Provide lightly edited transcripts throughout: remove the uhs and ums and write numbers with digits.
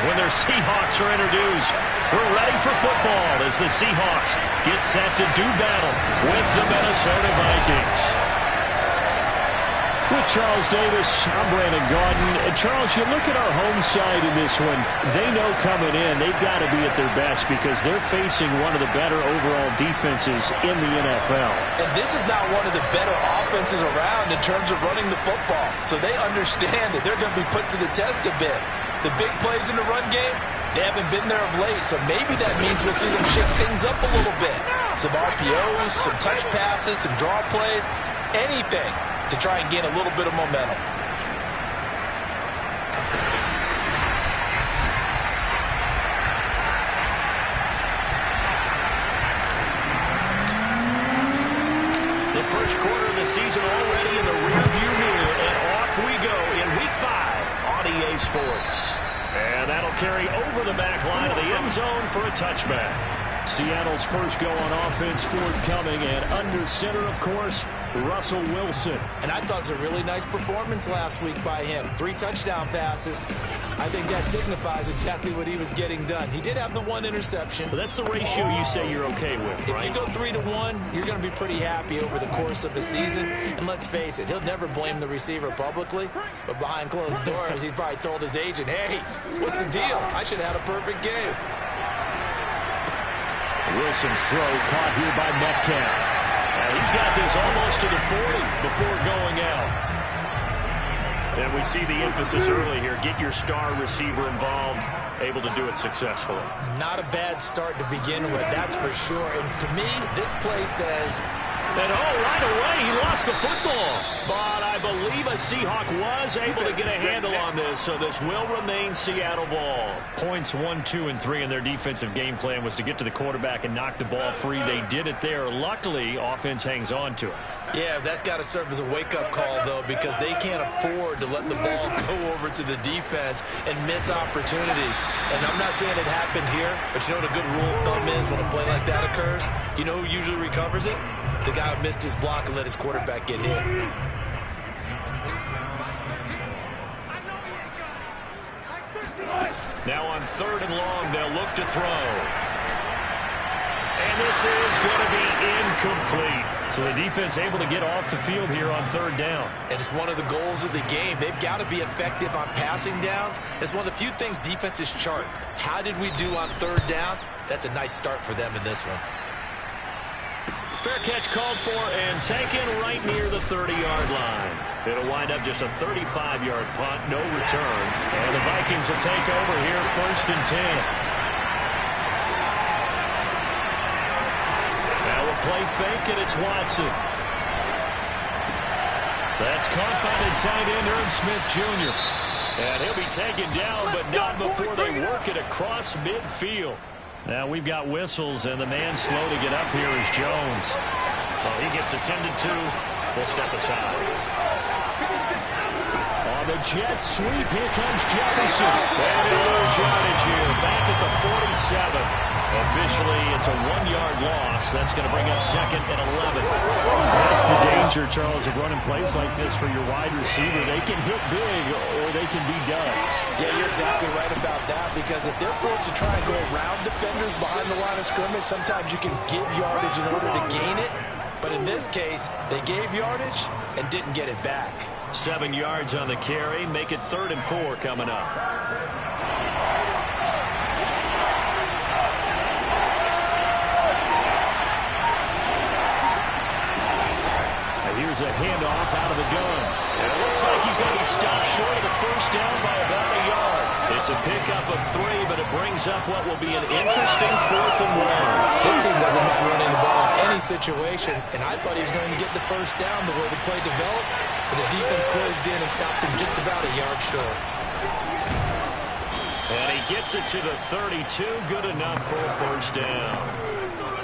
when their Seahawks are introduced. We're ready for football as the Seahawks get set to do battle with the Minnesota Vikings. With Charles Davis, I'm Brandon Gaudin. And Charles, you look at our home side in this one, they know coming in they've got to be at their best because they're facing one of the better overall defenses in the NFL. And this is not one of the better offenses around in terms of running the football. So they understand that they're going to be put to the test a bit. The big plays in the run game, they haven't been there of late, so maybe that means we'll see them shift things up a little bit. Some RPOs, some touch passes, some draw plays, anything to try and gain a little bit of momentum. The first quarter of the season already in the rearview mirror, and off we go in Week 5 on EA Sports. And that'll carry over the back line of the end zone for a touchback. Seattle's first go on offense forthcoming, and under center, of course, Russell Wilson. And I thought it was a really nice performance last week by him. 3 touchdown passes. I think that signifies exactly what he was getting done. He did have the 1 interception. But that's the ratio you say you're okay with, right? If you go 3-1, you're going to be pretty happy over the course of the season. And let's face it, he'll never blame the receiver publicly. But behind closed doors, he's probably told his agent, hey, what's the deal? I should have had a perfect game. Wilson's throw caught here by Metcalf. And he's got this almost to the 40 before going out. And we see the emphasis early here. Get your star receiver involved, able to do it successfully. Not a bad start to begin with, that's for sure. And to me, this play says... And right away, he lost the football. But I believe a Seahawk was able to get a handle on this, so this will remain Seattle ball. Points 1, 2, and 3 in their defensive game plan was to get to the quarterback and knock the ball free. They did it there. Luckily, offense hangs on to it. Yeah, that's got to serve as a wake-up call, though, because they can't afford to let the ball go over to the defense and miss opportunities. And I'm not saying it happened here, but you know what a good rule of thumb is when a play like that occurs? You know who usually recovers it? The guy who missed his block and let his quarterback get hit. Now on 3rd and long, they'll look to throw. And this is going to be incomplete. So the defense able to get off the field here on 3rd down. And it's one of the goals of the game. They've got to be effective on passing downs. It's one of the few things defenses chart. How did we do on 3rd down? That's a nice start for them in this one. Fair catch called for and taken right near the 30-yard line. It'll wind up just a 35-yard punt, no return. And the Vikings will take over here 1st and 10. Now a play fake, and it's Watson. That's caught by the tight end, Irv Smith Jr. And he'll be taken down, but not before they work it across midfield. Now we've got whistles, and the man slow to get up here is Jones. Well, he gets attended to. We'll step aside. On the jet sweep, here comes Jefferson. And he'll lose yardage here, back at the 47. Officially, it's a 1-yard loss. That's going to bring up 2nd and 11. That's the danger, Charles, of running plays like this for your wide receiver. They can hit big or they can be duds. Yeah, you're exactly right about that, because if they're forced to try and go around defenders behind the line of scrimmage, sometimes you can give yardage in order to gain it. But in this case, they gave yardage and didn't get it back. 7 yards on the carry. Make it 3rd and 4 coming up. Here's a handoff out of the gun. And it looks like he's going to be stopped short of the 1st down by about a yard. It's a pickup of 3, but it brings up what will be an interesting 4th and 1. This team doesn't mind running the ball in any situation, and I thought he was going to get the 1st down the way the play developed, but the defense closed in and stopped him just about a yard short. And he gets it to the 32. Good enough for a 1st down.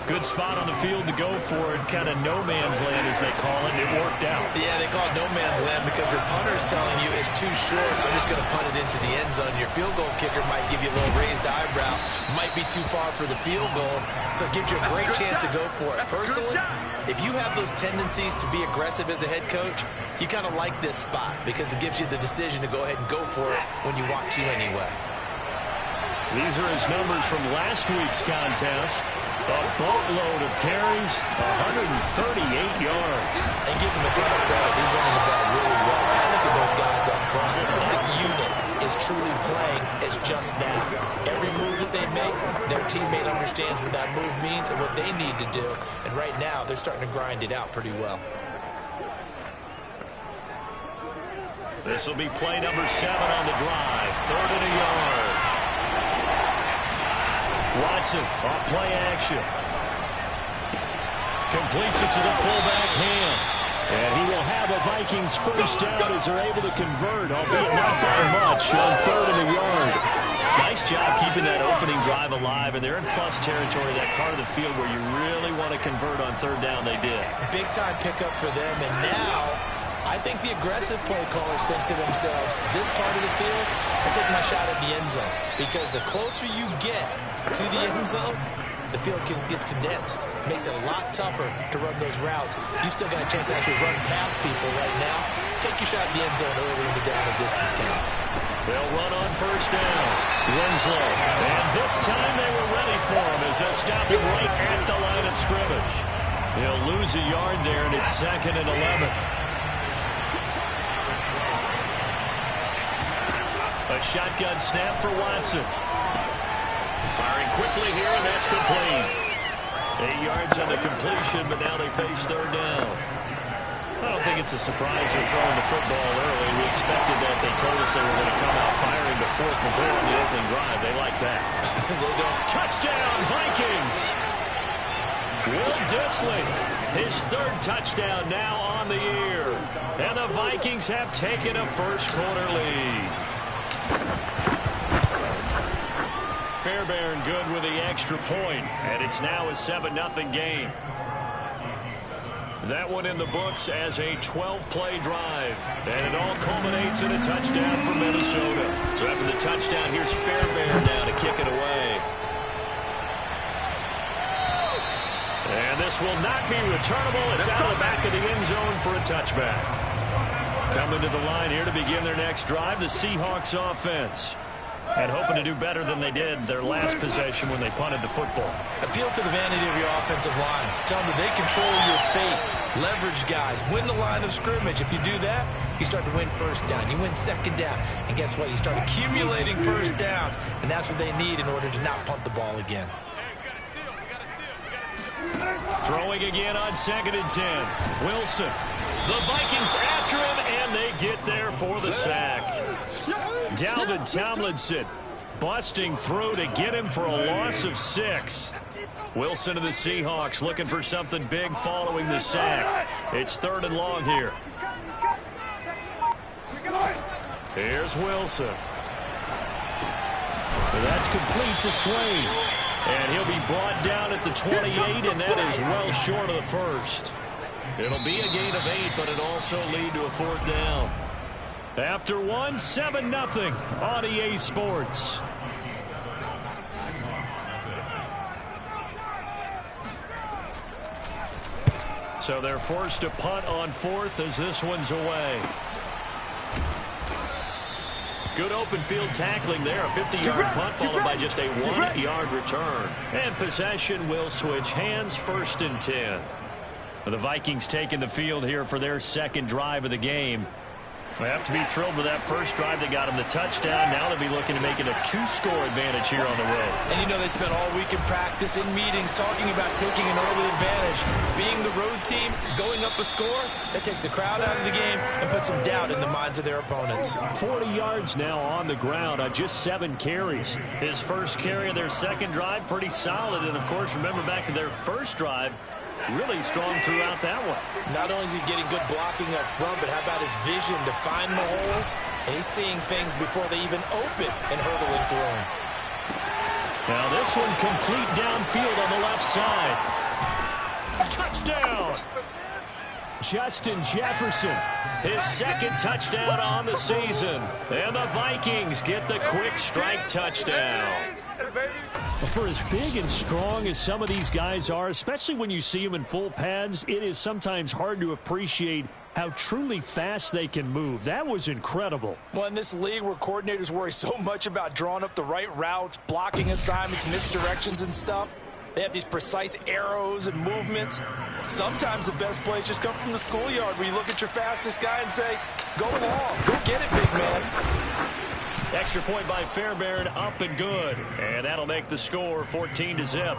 Good spot on the field to go for it. Kind of no man's land, as they call it. It worked out. Yeah, they call it no man's land because your punter's telling you it's too short. I'm just going to punt it into the end zone. Your field goal kicker might give you a little raised eyebrow. Might be too far for the field goal. So it gives you a great chance to go for it. Personally, if you have those tendencies to be aggressive as a head coach, you kind of like this spot because it gives you the decision to go ahead and go for it when you want to anyway. These are his numbers from last week's contest. A boatload of carries, 138 yards. And give him a ton of credit. He's running the ball really well. And look at those guys up front. That unit is truly playing as just that. Every move that they make, their teammate understands what that move means and what they need to do. And right now, they're starting to grind it out pretty well. This will be play number 7 on the drive. 3rd and a yard. Watson off play action. Completes it to the fullback hand. And he will have a Vikings first down as they're able to convert, albeit not by much, on 3rd and a yard. Nice job keeping that opening drive alive, and they're in plus territory, that part of the field where you really want to convert on 3rd down. They did. Big-time pickup for them, and now I think the aggressive play callers think to themselves, this part of the field, I take my shot at the end zone. Because the closer you get to the end zone, the field gets condensed. Makes it a lot tougher to run those routes. You still got a chance to actually run past people right now. Take your shot at the end zone early in the down and distance count. They'll run on first down. Winslow. And this time they were ready for him as they stop him right at the line of scrimmage. He'll lose a yard there, and it's 2nd and 11. A shotgun snap for Watson. Firing quickly here, and that's complete. 8 yards on the completion, but now they face 3rd down. I don't think it's a surprise they're throwing the football early. We expected that. They told us they were going to come out firing before for 4 on the opening drive. They like that. They don't. Touchdown, Vikings! Will Dissly, his 3rd touchdown now on the year. And the Vikings have taken a first-quarter lead. Fairbairn good with the extra point, and it's now a 7-0 game. That one in the books as a 12-play drive, and it all culminates in a touchdown for Minnesota. So after the touchdown, here's Fairbairn now to kick it away. And this will not be returnable. It's out of the back of the end zone for a touchback. Coming to the line here to begin their next drive, the Seahawks offense. And hoping to do better than they did their last possession when they punted the football. Appeal to the vanity of your offensive line. Tell them that they control your fate. Leverage guys. Win the line of scrimmage. If you do that, you start to win first down. You win 2nd down. And guess what? You start accumulating first downs. And that's what they need in order to not punt the ball again. Throwing again on 2nd and 10. Wilson. The Vikings after him, and they get there for the sack. Dalvin Tomlinson busting through to get him for a loss of 6. Wilson of the Seahawks looking for something big following the sack. It's 3rd and long here. Here's Wilson. That's complete to Swain. And he'll be brought down at the 28, and that is well short of the first. It'll be a gain of 8, but it'll also lead to a 4th down. After 1, 7-0 on EA Sports. So they're forced to punt on 4th as this one's away. Good open field tackling there. A 50-yard punt followed by just a 1-yard return. And possession will switch hands, 1st and 10. The Vikings taking the field here for their 2nd drive of the game. They have to be thrilled with that first drive. They got them the touchdown. Now they'll be looking to make it a 2-score advantage here on the road. And you know they spent all week in practice, in meetings, talking about taking an early advantage. Being the road team, going up a score, that takes the crowd out of the game and puts some doubt in the minds of their opponents. 40 yards now on the ground on just 7 carries. His first carry of their 2nd drive, pretty solid. And, of course, remember back to their first drive, really strong throughout that one. Not only is he getting good blocking up front, but how about his vision to find the holes? And he's seeing things before they even open and hurdling through them. Now this one complete downfield on the left side. Touchdown! Justin Jefferson, his 2nd touchdown on the season. And the Vikings get the quick strike touchdown. For as big and strong as some of these guys are, especially when you see them in full pads, it is sometimes hard to appreciate how truly fast they can move. That was incredible. Well, in this league where coordinators worry so much about drawing up the right routes, blocking assignments, misdirections and stuff, they have these precise arrows and movements. Sometimes the best plays just come from the schoolyard where you look at your fastest guy and say, go long, go get it, big man. Extra point by Fairbairn, up and good. And that'll make the score 14-0.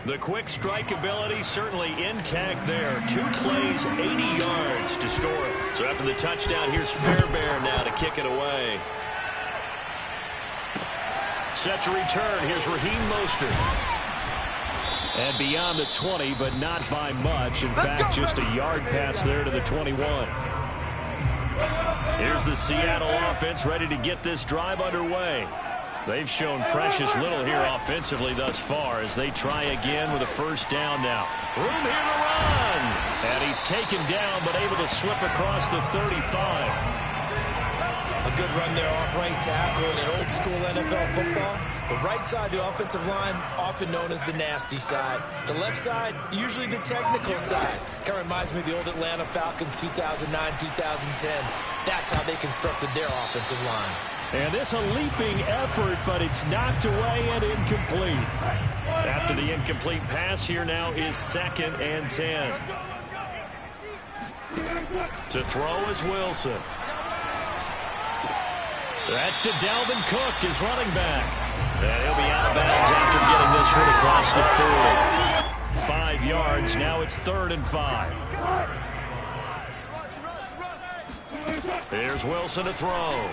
The quick strike ability certainly intact there. 2 plays, 80 yards to score. So after the touchdown, here's Fairbairn now to kick it away. Set to return. Here's Raheem Mostert. And beyond the 20, but not by much. In fact, just a yard pass there to the 21. Here's the Seattle offense ready to get this drive underway. They've shown precious little here offensively thus far as they try again with a first down now. Room here to run. And he's taken down but able to slip across the 35. A good run there off right tackle in old school NFL football. The right side, the offensive line, often known as the nasty side. The left side, usually the technical side. Kind of reminds me of the old Atlanta Falcons 2009-2010. That's how they constructed their offensive line. And this a leaping effort, but it's knocked away and incomplete. After the incomplete pass, here now is 2nd and 10. To throw is Wilson. That's to Dalvin Cook, his running back. And he'll be out of bounds after getting this one across the 40. 5 yards, now it's 3rd and 5. Here's Wilson to throw.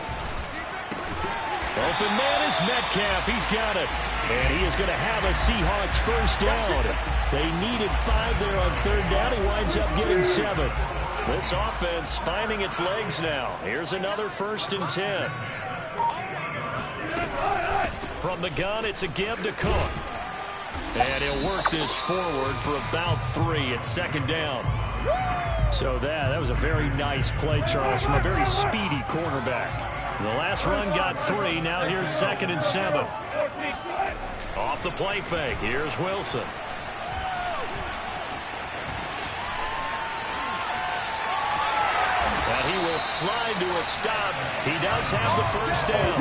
Open man is Metcalf. He's got it. And he is going to have a Seahawks first down. They needed 5 there on 3rd down. He winds up getting 7. This offense finding its legs now. Here's another 1st and 10. From the gun, it's a give to Cook. And he'll work this forward for about 3 at 2nd down. So that was a very nice play, Charles, from a very speedy cornerback. The last run got 3. Now here's 2nd and 7. Off the play fake. Here's Wilson. And he will slide to a stop. He does have the first down.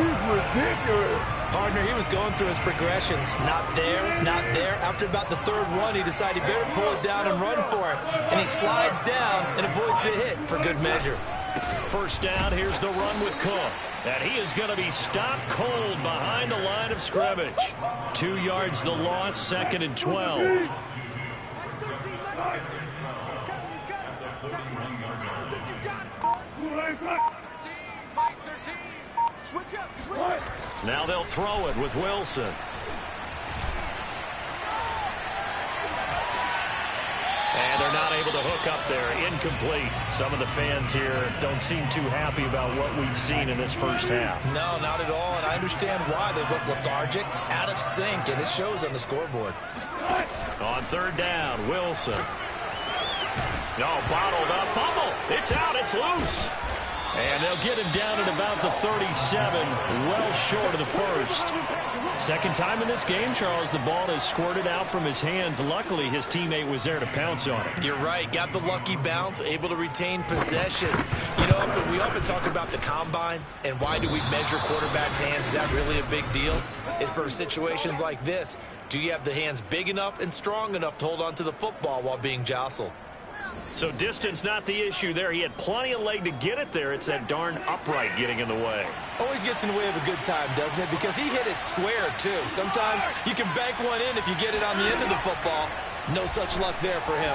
Partner, he was going through his progressions. Not there, not there. After about the 3rd one, he decided he better pull it down and run for it. And he slides down and avoids the hit for good measure. First down, here's the run with Cook. And he is going to be stopped cold behind the line of scrimmage. 2 yards the loss, 2nd and 12. Now they'll throw it with Wilson. And they're not able to hook up there. Incomplete. Some of the fans here don't seem too happy about what we've seen in this first half. No, not at all, and I understand why. They look lethargic, out of sync, and it shows on the scoreboard. On 3rd down, Wilson. No, bottled up. Fumble. It's out. It's loose. And they'll get him down at about the 37, well short of the first. Second time in this game, Charles, the ball has squirted out from his hands. Luckily, his teammate was there to pounce on it. You're right. Got the lucky bounce, able to retain possession. You know, we often talk about the combine and why do we measure quarterbacks' hands. Is that really a big deal? It's for situations like this. Do you have the hands big enough and strong enough to hold on to the football while being jostled? So distance not the issue there. He had plenty of leg to get it there. It's that darn upright getting in the way. Always gets in the way of a good time, doesn't it? Because he hit it square, too. Sometimes you can bank one in if you get it on the end of the football. No such luck there for him.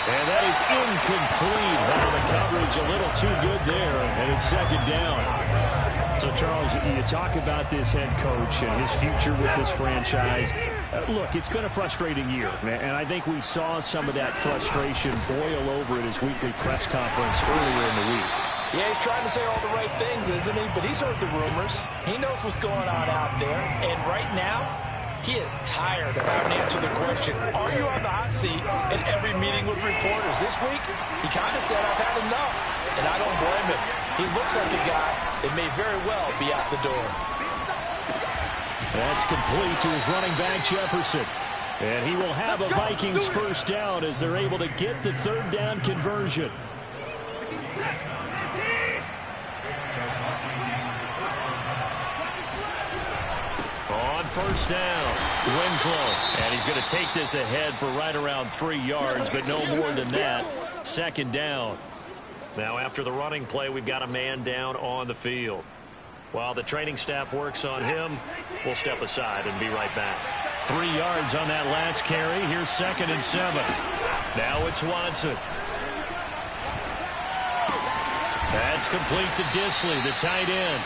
And that is incomplete. Wow, the coverage a little too good there, and it's 2nd down. So, Charles, you talk about this head coach and his future with this franchise. Look, it's been a frustrating year, and I think we saw some of that frustration boil over at his weekly press conference earlier in the week. Yeah, he's trying to say all the right things, isn't he? But he's heard the rumors. He knows what's going on out there. And right now, he is tired of having to answer the question, are you on the hot seat in every meeting with reporters? This week, he kind of said, I've had enough. And I don't blame him. He looks like a guy that may very well be out the door. That's complete to his running back, Jefferson. And he will have a Vikings first down as they're able to get the third down conversion. On first down, Winslow. And he's going to take this ahead for right around 3 yards, but no more than that. Second down. Now after the running play, we've got a man down on the field. While the training staff works on him, we'll step aside and be right back. 3 yards on that last carry. Here's 2nd and 7. Now it's Watson. That's complete to Disley, the tight end.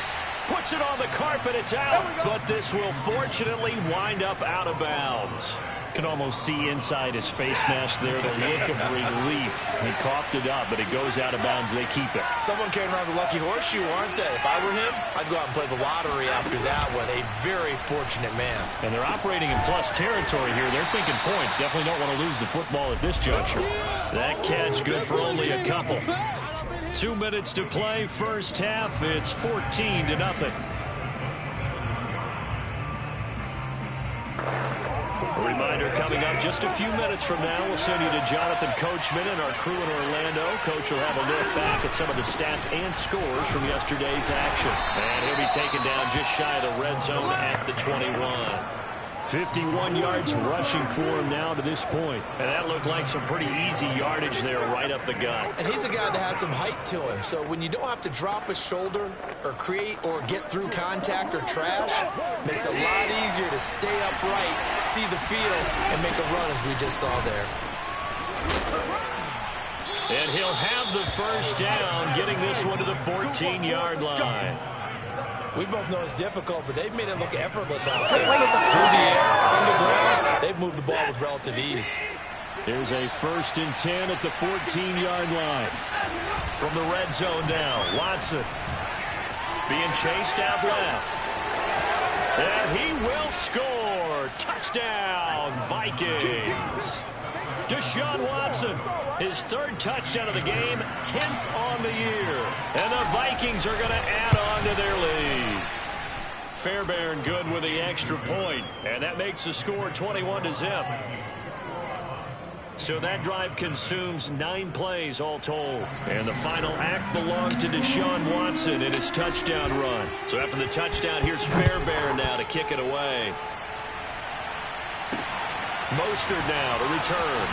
Puts it on the carpet, it's out, but this will fortunately wind up out of bounds. Can almost see inside his face mask there the look of relief. He coughed it up, but it goes out of bounds. They keep it. Someone came around the lucky horseshoe, aren't they? If I were him, I'd go out and play the lottery after that one. A very fortunate man. And they're operating in plus territory here. They're thinking points. Definitely don't want to lose the football at this juncture. That catch good for only a couple. 2 minutes to play, first half. It's 14-0. A reminder coming up just a few minutes from now. We'll send you to Jonathan Coachman and our crew in Orlando. Coach will have a look back at some of the stats and scores from yesterday's action. And he'll be taken down just shy of the red zone at the 21. 51 yards rushing for him now to this point. And that looked like some pretty easy yardage there right up the gut. And he's a guy that has some height to him. So when you don't have to drop a shoulder or create or get through contact or trash, makes it a lot easier to stay upright, see the field, and make a run as we just saw there. And he'll have the first down, getting this one to the 14-yard line. We both know it's difficult, but they've made it look effortless out there. Through the air, on the ground, they've moved the ball with relative ease. There's a 1st and 10 at the 14-yard line. From the red zone now, Watson being chased out left. And he will score. Touchdown, Vikings. Deshaun Watson, his 3rd touchdown of the game, 10th on the year. And the Vikings are going to add on to their lead. Fairbairn good with the extra point, and that makes the score 21-0. So that drive consumes 9 plays all told. And the final act belonged to Deshaun Watson in his touchdown run. So after the touchdown, here's Fairbairn now to kick it away. Mostert now to return.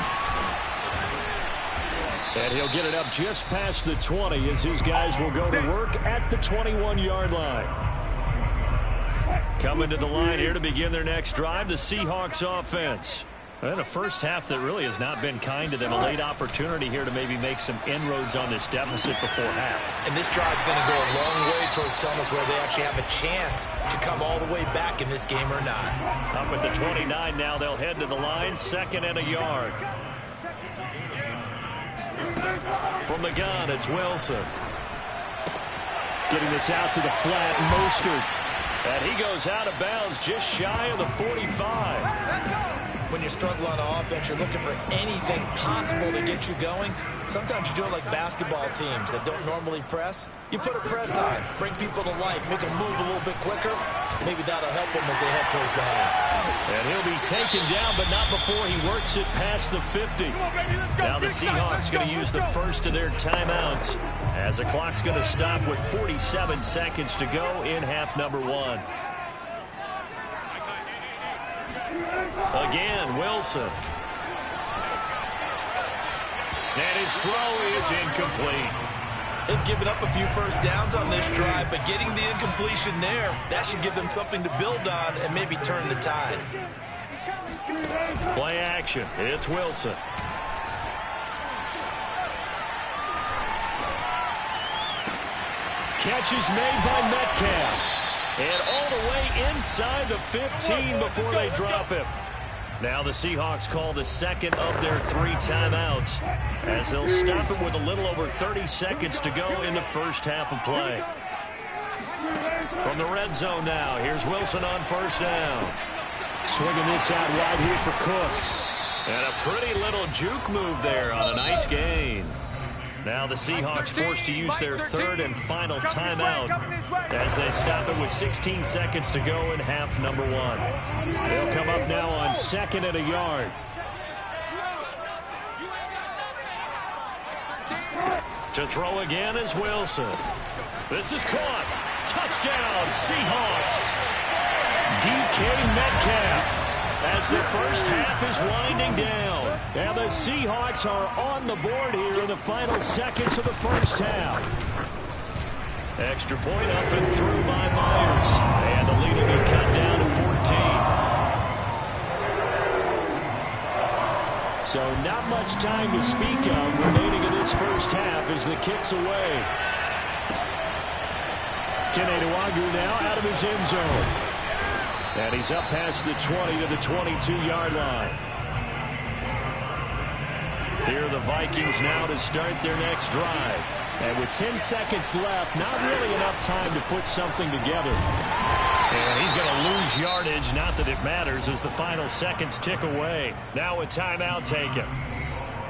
And he'll get it up just past the 20 as his guys will go to work at the 21-yard line. Coming to the line here to begin their next drive, the Seahawks offense. And a first half that really has not been kind to them. A late opportunity here to maybe make some inroads on this deficit before half. And this drive's going to go a long way towards telling us whether they actually have a chance to come all the way back in this game or not. Up at the 29 now, they'll head to the line, 2nd and a yard. From the gun, it's Wilson. Getting this out to the flat, Mostert. And he goes out of bounds just shy of the 45. When you struggle on offense, you're looking for anything possible to get you going. Sometimes you do it like basketball teams that don't normally press. You put a press on, bring people to life, make them move a little bit quicker. Maybe that'll help them as they head towards the half. And he'll be taken down, but not before he works it past the 50. Now the Seahawks going to use the first of their timeouts as the clock's going to stop with 47 seconds to go in half number 1. Again, Wilson. And his throw is incomplete. They've given up a few first downs on this drive, but getting the incompletion there, that should give them something to build on and maybe turn the tide. Play action. It's Wilson. Catch is made by Metcalf. And all the way inside the 15 before they drop him. Now the Seahawks call the second of their 3 timeouts as they'll stop it with a little over 30 seconds to go in the first half of play. From the red zone now, here's Wilson on first down. Swinging this out wide here for Cook. And a pretty little juke move there on a nice gain. Now the Seahawks forced to use their third and final timeout as they stop it with 16 seconds to go in half number 1. They'll come up now on 2nd and a yard. To throw again is Wilson. This is caught. Touchdown, Seahawks. DK Metcalf. As the first half is winding down. And the Seahawks are on the board here in the final seconds of the first half. Extra point up and through by Myers. And the lead will be cut down to 14. So not much time to speak of remaining in this first half as the kick's away. Keneduagu now out of his end zone. And he's up past the 20 to the 22-yard line. Here are the Vikings now to start their next drive. And with 10 seconds left, not really enough time to put something together. And he's going to lose yardage, not that it matters, as the final seconds tick away. Now a timeout taken.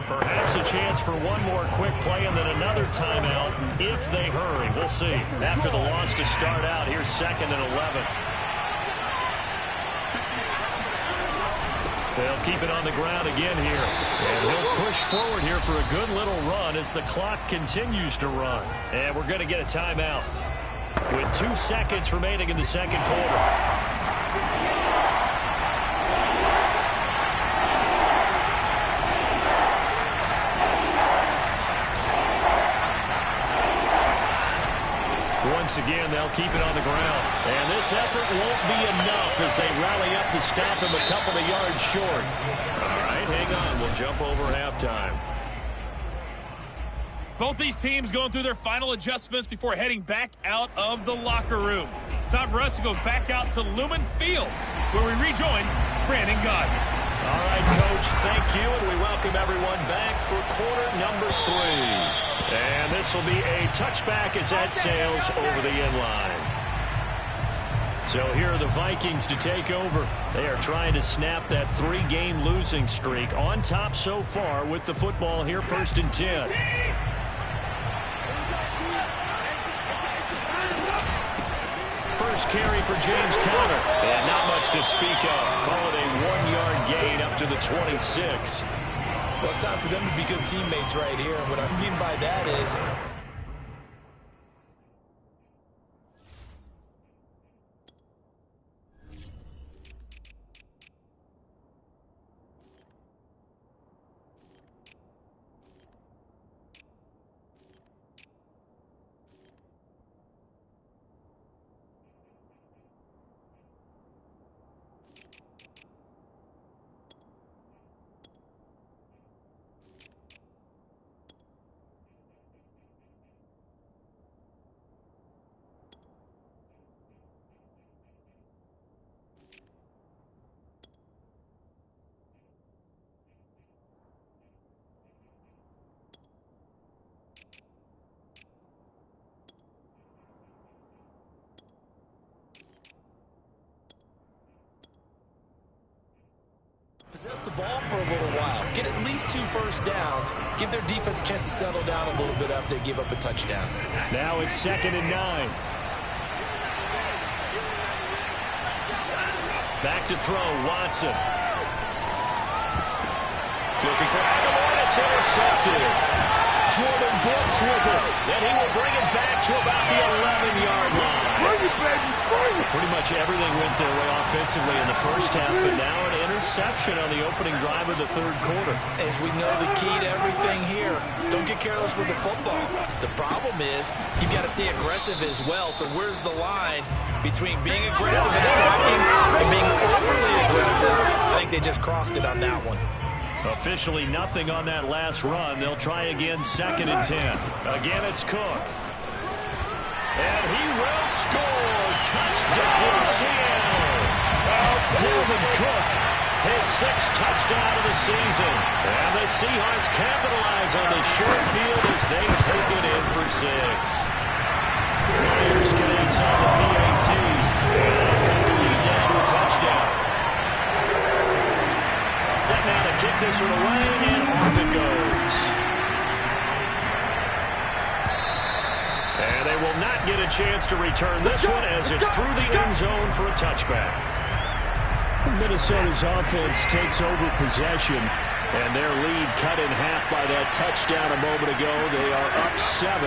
Perhaps a chance for one more quick play and then another timeout if they hurry. We'll see. After the loss to start out, here's 2nd and 11. They'll keep it on the ground again here. And he'll push forward here for a good little run as the clock continues to run. And we're going to get a timeout with 2 seconds remaining in the second quarter. Once again, they'll keep it on the ground. And this effort won't be enough as they rally up to stop him a couple of yards short. All right, hang on. We'll jump over halftime. Both these teams going through their final adjustments before heading back out of the locker room. Time for us to go back out to Lumen Field, where we rejoin Brandon Godden. All right, Coach, thank you, and we welcome everyone back for quarter number 3. And this will be a touchback as that sails over the end line. So here are the Vikings to take over. They are trying to snap that 3-game losing streak on top so far with the football here, 1st and 10. First carry for James Conner. And not much to speak of. Call it a 1-yard gain up to the 26. Well, it's time for them to be good teammates right here. And what I mean by that is possess the ball for a little while. Get at least 2 first downs. Give their defense a chance to settle down a little bit after they give up a touchdown. Now it's 2nd and 9. Back to throw, Watson. Looking for Aguilar. It's intercepted. Jordan Brooks with it. And he will bring it back to about the 11-yard line. Pretty much everything went their way offensively in the first half, but now an interception on the opening drive of the 3rd quarter. As we know, the key to everything here, don't get careless with the football. The problem is you've got to stay aggressive as well. So where's the line between being aggressive and attacking and being overly aggressive? I think they just crossed it on that one. Officially nothing on that last run. They'll try again, 2nd and 10. Again, it's Cook. And he will score. Touchdown, Seattle. Dalvin Cook, his 6th touchdown of the season. And the Seahawks capitalize on the short field as they take it in for 6. Myers connects on the PAT. And cut the lead down to a touchdown. Set now to kick this one away, and off it goes. chance to return this one as it's through the end zone for a touchback. Minnesota's offense takes over possession, and their lead cut in half by that touchdown a moment ago. They are up 7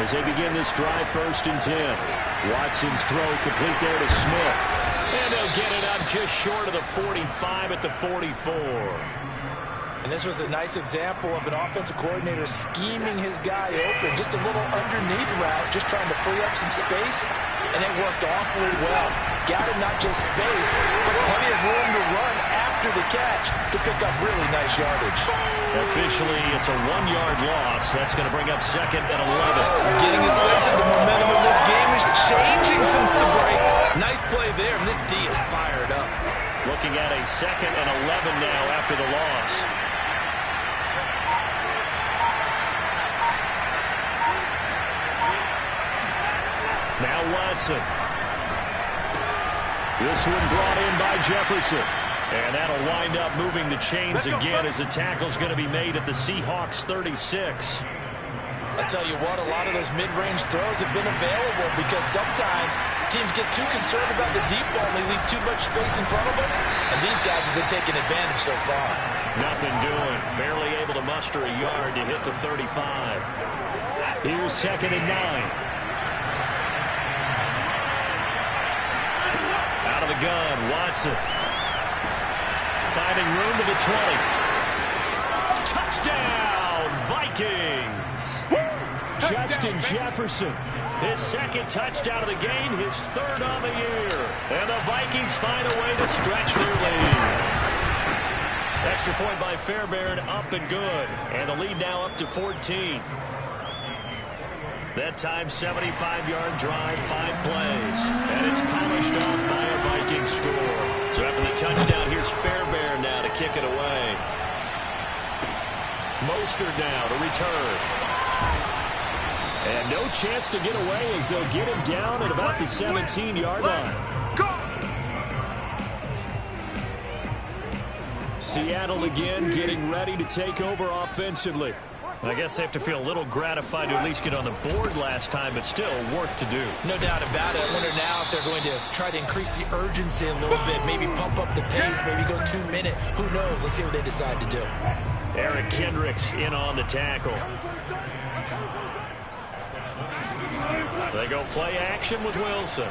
as they begin this drive, 1st and 10. Watson's throw complete there to Smith. And they'll get it up just short of the 45 at the 44. And this was a nice example of an offensive coordinator scheming his guy open. Just a little underneath route, just trying to free up some space. And it worked awfully well. Got him not just space, but plenty of room to run after the catch to pick up really nice yardage. Officially, it's a 1-yard loss. That's going to bring up 2nd and 11. I'm getting a sense that the momentum of this game is changing since the break. Nice play there, and this D is fired up. Looking at a 2nd and 11 now after the loss. Now Watson. This one brought in by Jefferson. And that'll wind up moving the chains again as the tackle's going to be made at the Seahawks 36. I'll tell you what, a lot of those mid-range throws have been available because sometimes teams get too concerned about the deep ball and they leave too much space in front of them. And these guys have been taking advantage so far. Nothing doing. Barely able to muster a yard to hit the 35. Here's 2nd and 9. Out of the gun, Watson. Finding room to the 20. Touchdown, Vikings! Justin Jefferson, his 2nd touchdown of the game, his 3rd on the year. And the Vikings find a way to stretch their lead. Extra point by Fairbairn, up and good. And the lead now up to 14. That time, 75-yard drive, 5 plays. And it's polished off by a Viking score. So after the touchdown, here's Fairbairn now to kick it away. Mostert now to return. And no chance to get away as they'll get him down at about the 17-yard line. Seattle again getting ready to take over offensively. I guess they have to feel a little gratified to at least get on the board last time, but still work to do. No doubt about it. I wonder now if they're going to try to increase the urgency a little bit, maybe pump up the pace, maybe go 2-minute. Who knows? Let's see what they decide to do. Eric Kendricks in on the tackle. They go play action with Wilson.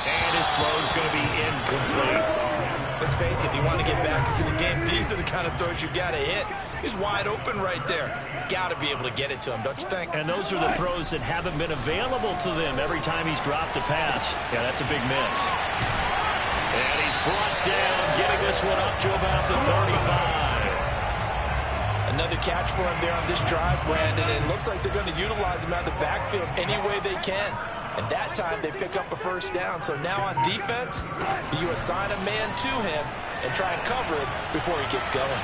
And his throw's going to be incomplete. Let's face it, if you want to get back into the game, these are the kind of throws you got to hit. He's wide open right there. Got to be able to get it to him, don't you think? And those are the throws that haven't been available to them every time he's dropped a pass. Yeah, that's a big miss. And he's brought down, getting this one up to about the 35. Another catch for him there on this drive, Brandon. And it looks like they're going to utilize him out of the backfield any way they can. And that time they pick up a 1st down. So now on defense, you assign a man to him and try and cover it before he gets going.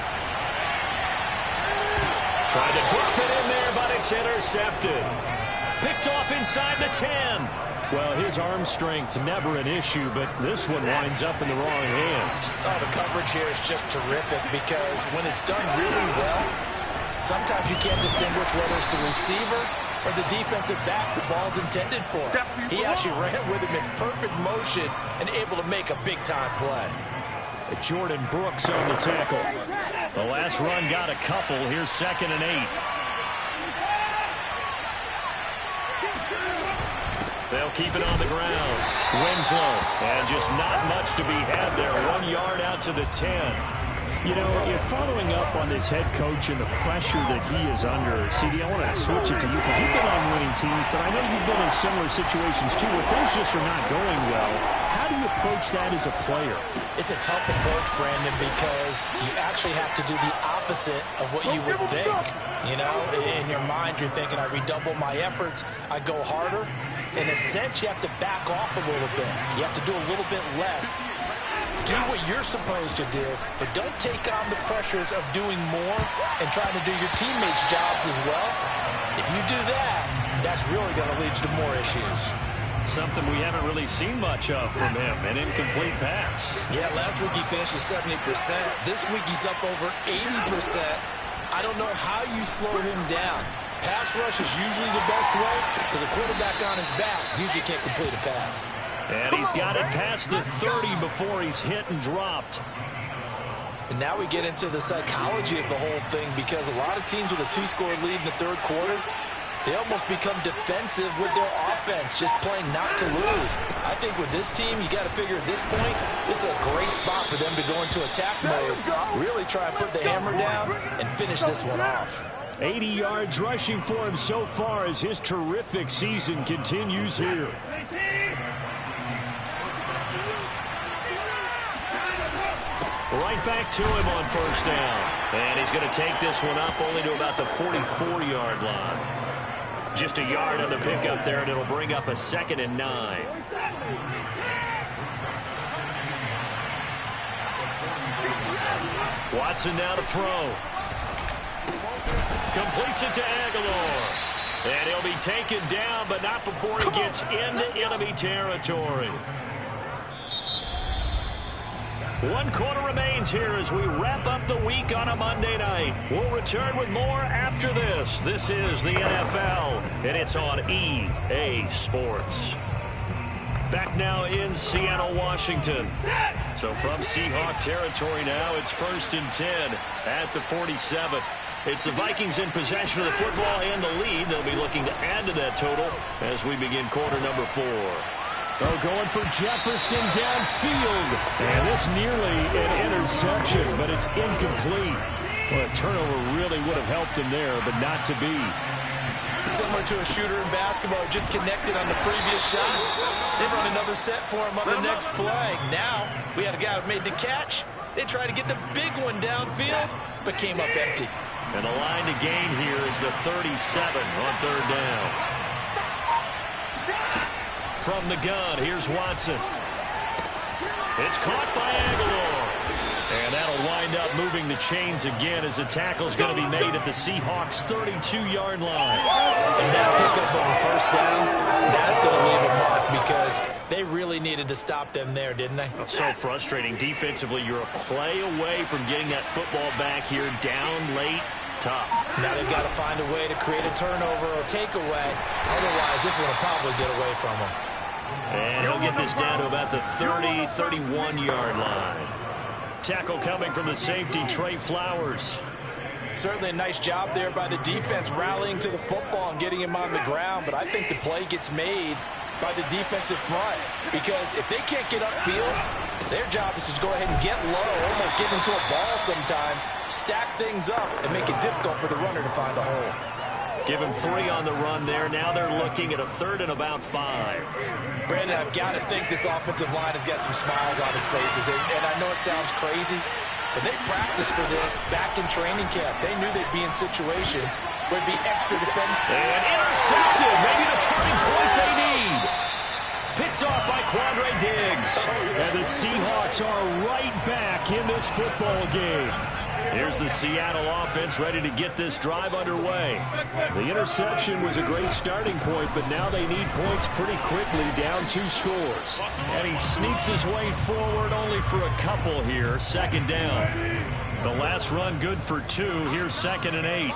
Tried to drop it in there, but it's intercepted. Picked off inside the 10. Well, his arm strength never an issue, but this one winds up in the wrong hands. Oh, the coverage here is just terrific because when it's done really well, sometimes you can't distinguish whether it's the receiver or the defensive back the ball's intended for. He actually ran with him in perfect motion and able to make a big-time play. Jordan Brooks on the tackle. The last run got a couple. Here's 2nd and 8. They'll keep it on the ground. Winslow, and just not much to be had there. 1 yard out to the 10. You know, you're following up on this head coach and the pressure that he is under. CD, I want to switch it to you because you've been on winning teams, but I know you've been in similar situations too where things just are not going well. How do you approach that as a player? It's a tough approach, Brandon, because you actually have to do the opposite of what you would think. You know, in your mind, you're thinking, I redouble my efforts, I go harder. In a sense, you have to back off a little bit. You have to do a little bit less. Do what you're supposed to do, but don't take on the pressures of doing more and trying to do your teammates' jobs as well. If you do that, that's really going to lead you to more issues. Something we haven't really seen much of from him, an incomplete pass. Yeah, last week he finished at 70%. This week he's up over 80%. I don't know how you slow him down. Pass rush is usually the best way because a quarterback on his back usually can't complete a pass. And he's got it past the 30 before he's hit and dropped. And now we get into the psychology of the whole thing, because a lot of teams with a 2-score lead in the third quarter, they almost become defensive with their offense, just playing not to lose. I think with this team, you got to figure at this point, this is a great spot for them to go into attack mode, really try and put the hammer down and finish this one off. 80 yards rushing for him so far as his terrific season continues here. Right back to him on first down. And he's going to take this one up only to about the 44-yard line. Just a yard on the pickup there, and it'll bring up a 2nd and 9. Watson now to throw. Completes it to Aguilar. And he'll be taken down, but not before he gets into enemy territory. 1 quarter remains here as we wrap up the week on a Monday night. We'll return with more after this. This is the NFL, and it's on EA Sports. Back now in Seattle, Washington. So from Seahawk territory now, it's 1st and 10 at the 47. It's the Vikings in possession of the football and the lead. They'll be looking to add to that total as we begin quarter number 4. Oh, going for Jefferson downfield. And this nearly an interception, but it's incomplete. Well, a turnover really would have helped him there, but not to be. Similar to a shooter in basketball, just connected on the previous shot. They run another set for him on the next play. Now, we had a guy who made the catch. They tried to get the big one downfield, but came up empty. And the line to gain here is the 37 on 3rd down. From the gun, here's Watson. It's caught by Aguilar. And that'll wind up moving the chains again as the tackle's going to be made at the Seahawks' 32-yard line. And that pickup on 1st down, that's going to leave a mark because they really needed to stop them there, didn't they? So frustrating. Defensively, you're a play away from getting that football back here down late. Tough. Now they've got to find a way to create a turnover or takeaway. Otherwise, this one will probably get away from them. And he'll get this down to about the 30, 31-yard line. Tackle coming from the safety, Trey Flowers. Certainly a nice job there by the defense rallying to the football and getting him on the ground, but I think the play gets made by the defensive front because if they can't get upfield, their job is to go ahead and get low, almost get into a ball sometimes, stack things up, and make it difficult for the runner to find a hole. Give him 3 on the run there. Now they're looking at a 3rd and about 5. Brandon, I've got to think this offensive line has got some smiles on its faces. And I know it sounds crazy, but they practiced for this back in training camp. They knew they'd be in situations where it'd be extra defending. And intercepted. Maybe the turning point they need. Picked off by Quandre Diggs. And the Seahawks are right back in this football game. Here's the Seattle offense ready to get this drive underway. The interception was a great starting point, but now they need points pretty quickly, down 2 scores. And he sneaks his way forward only for a couple here, 2nd down. The last run good for 2. Here's 2nd and 8.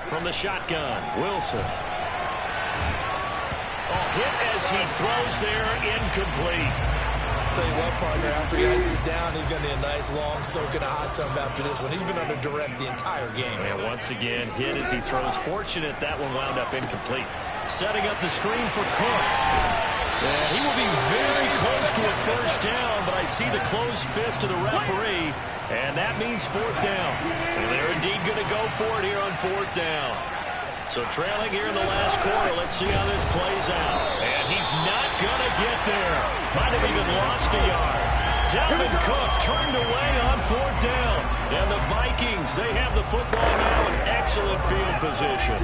From the shotgun, Wilson. Hit as he throws there, incomplete. Tell you what, partner, after he ices down, he's going to need a nice long soak in a hot tub after this one. He's been under duress the entire game. And once again, hit as he throws. Fortunate that one wound up incomplete. Setting up the screen for Cook. And he will be very close to a 1st down, but I see the closed fist of the referee, and that means 4th down. And they're indeed going to go for it here on 4th down. So trailing here in the last quarter, let's see how this plays out. And he's not going to get there. Might have even lost a yard. Dalvin Cook turned away on 4th down. And the Vikings, they have the football now in excellent field position.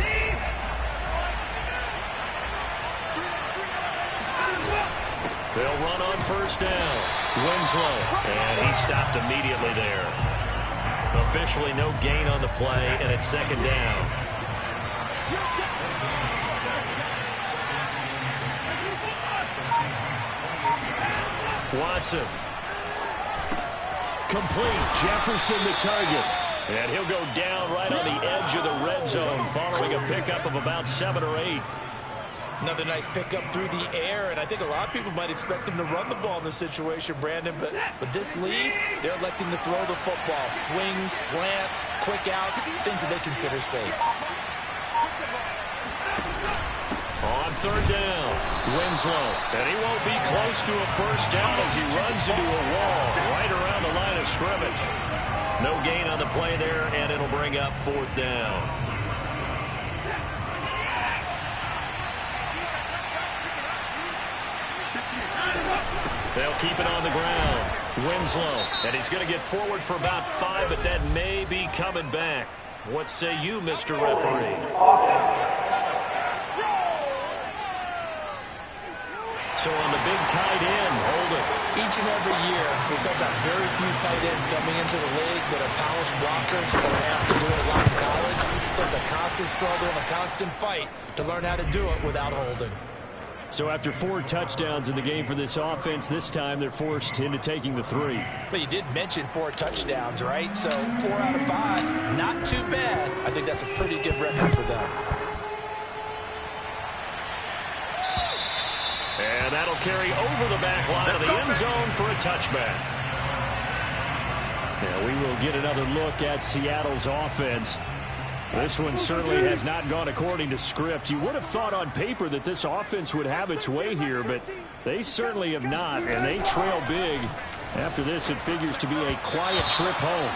They'll run on 1st down. Winslow, and he stopped immediately there. Officially no gain on the play, and it's 2nd down. Watson. Complete. Jefferson the target. And he'll go down right on the edge of the red zone following a pickup of about 7 or 8. Another nice pickup through the air, and I think a lot of people might expect him to run the ball in this situation, Brandon, but with this lead, they're electing to throw the football. Swings, slants, quick outs, things that they consider safe. On third down, Winslow, and he won't be close to a first down as he runs into a wall right around the line of scrimmage. No gain on the play there, and it'll bring up fourth down. They'll keep it on the ground. Winslow, and he's going to get forward for about 5, but that may be coming back. What say you, Mr. Referee? So on the big tight end, hold it. Each and every year, we talk about very few tight ends coming into the league that are polished blockers that are asked to do it a lot in college. So it's a constant struggle and a constant fight to learn how to do it without holding. So after 4 touchdowns in the game for this offense, this time they're forced into taking the 3. But you did mention 4 touchdowns, right? So 4 out of 5, not too bad. I think that's a pretty good record for them. And that'll carry over the back line of the end zone for a touchback. Now we will get another look at Seattle's offense. This one certainly has not gone according to script. You would have thought on paper that this offense would have its way here, but they certainly have not, and they trail big. After this, it figures to be a quiet trip home.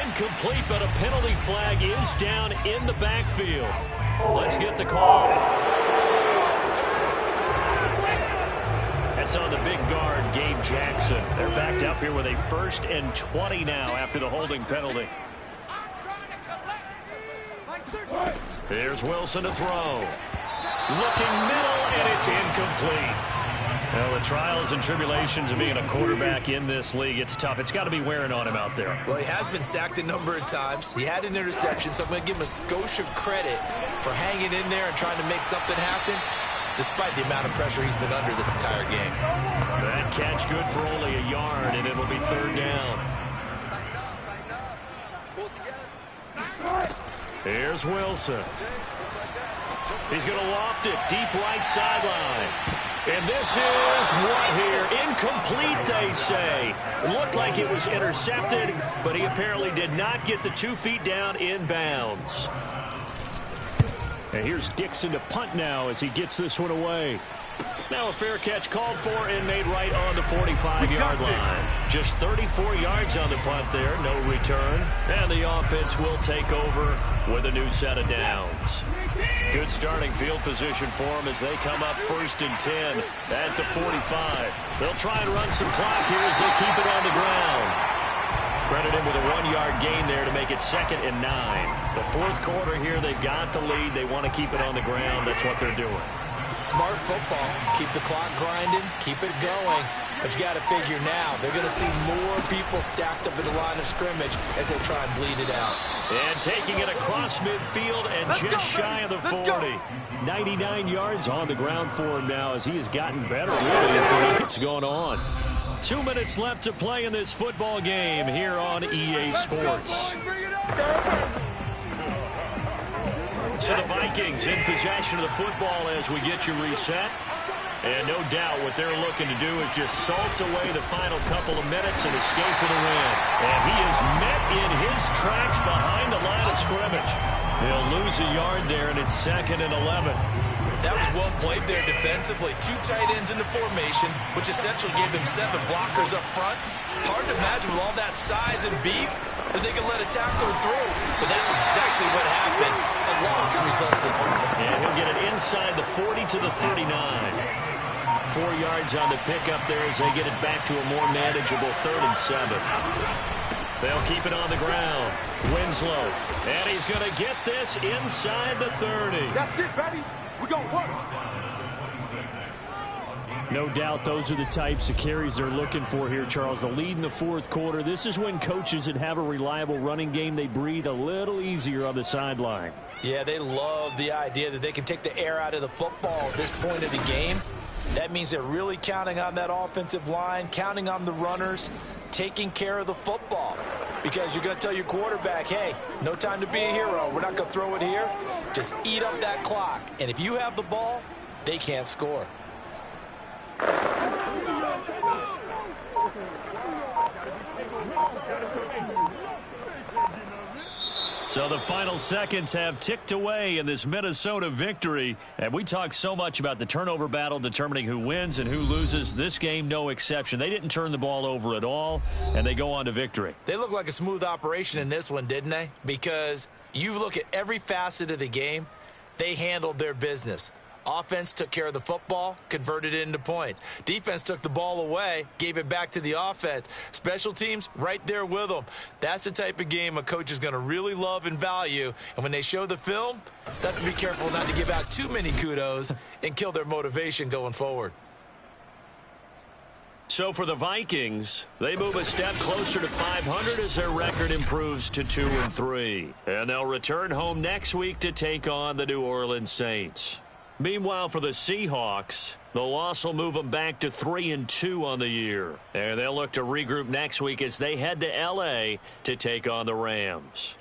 Incomplete, but a penalty flag is down in the backfield. Let's get the call. That's on the big guard, Gabe Jackson. They're backed up here with a 1st and 20 now after the holding penalty. Here's Wilson to throw. Looking middle, and it's incomplete. Well, the trials and tribulations of being a quarterback in this league, it's tough. It's got to be wearing on him out there. Well, he has been sacked a number of times. He had an interception, so I'm going to give him a skosh of credit for hanging in there and trying to make something happen, despite the amount of pressure he's been under this entire game. That catch good for only a yard, and it'll be 3rd down. Here's Wilson. He's going to loft it deep right sideline. And this is what here? Incomplete, they say. It looked like it was intercepted, but he apparently did not get the 2 feet down in bounds. And here's Dixon to punt now as he gets this one away. Now a fair catch called for and made right on the 45-yard line. Just 34 yards on the punt there, no return. And the offense will take over with a new set of downs. Good starting field position for them as they come up 1st and 10 at the 45. They'll try and run some clock here as they keep it on the ground. Credit him with a 1-yard gain there to make it 2nd and 9. The 4th quarter here, they've got the lead. They want to keep it on the ground. That's what they're doing. Smart football. Keep the clock grinding. Keep it going. But you got to figure now, they're going to see more people stacked up in the line of scrimmage as they try and bleed it out. And taking it across midfield and just shy of the 40. 99 yards on the ground for him now as he has gotten better really as the night's gone on. 2 minutes left to play in this football game here on EA Sports. So the Vikings in possession of the football as we get you reset. And no doubt what they're looking to do is just salt away the final couple of minutes and escape with a win. And he is met in his tracks behind the line of scrimmage. They'll lose a yard there, and it's 2nd and 11. That was well played there defensively. 2 tight ends in the formation, which essentially gave him 7 blockers up front. Hard to imagine with all that size and beef that they could let a tackler through. But that's exactly what happened. A loss resulted. And he'll get it inside the 40 to the 39. 4 yards on the pickup there as they get it back to a more manageable 3rd and 7. They'll keep it on the ground. Winslow. And he's going to get this inside the 30. That's it, baby. We're going to work. No doubt those are the types of carries they're looking for here, Charles. The lead in the 4th quarter. This is when coaches that have a reliable running game, they breathe a little easier on the sideline. Yeah, they love the idea that they can take the air out of the football at this point of the game. That means they're really counting on that offensive line, counting on the runners, taking care of the football. because you're going to tell your quarterback, hey, no time to be a hero. We're not going to throw it here. Just eat up that clock. And if you have the ball, they can't score. So the final seconds have ticked away in this Minnesota victory. And we talk so much about the turnover battle determining who wins and who loses. This game, no exception. They didn't turn the ball over at all, and they go on to victory. They look like a smooth operation in this one, didn't they? Because you look at every facet of the game, they handled their business. Offense took care of the football, converted it into points. Defense took the ball away, gave it back to the offense. Special teams, right there with them. That's the type of game a coach is going to really love and value. And when they show the film, they have to be careful not to give out too many kudos and kill their motivation going forward. So for the Vikings, they move a step closer to 500 as their record improves to 2-3. And they'll return home next week to take on the New Orleans Saints. Meanwhile, for the Seahawks, the loss will move them back to 3-2 on the year. And they'll look to regroup next week as they head to L.A. to take on the Rams.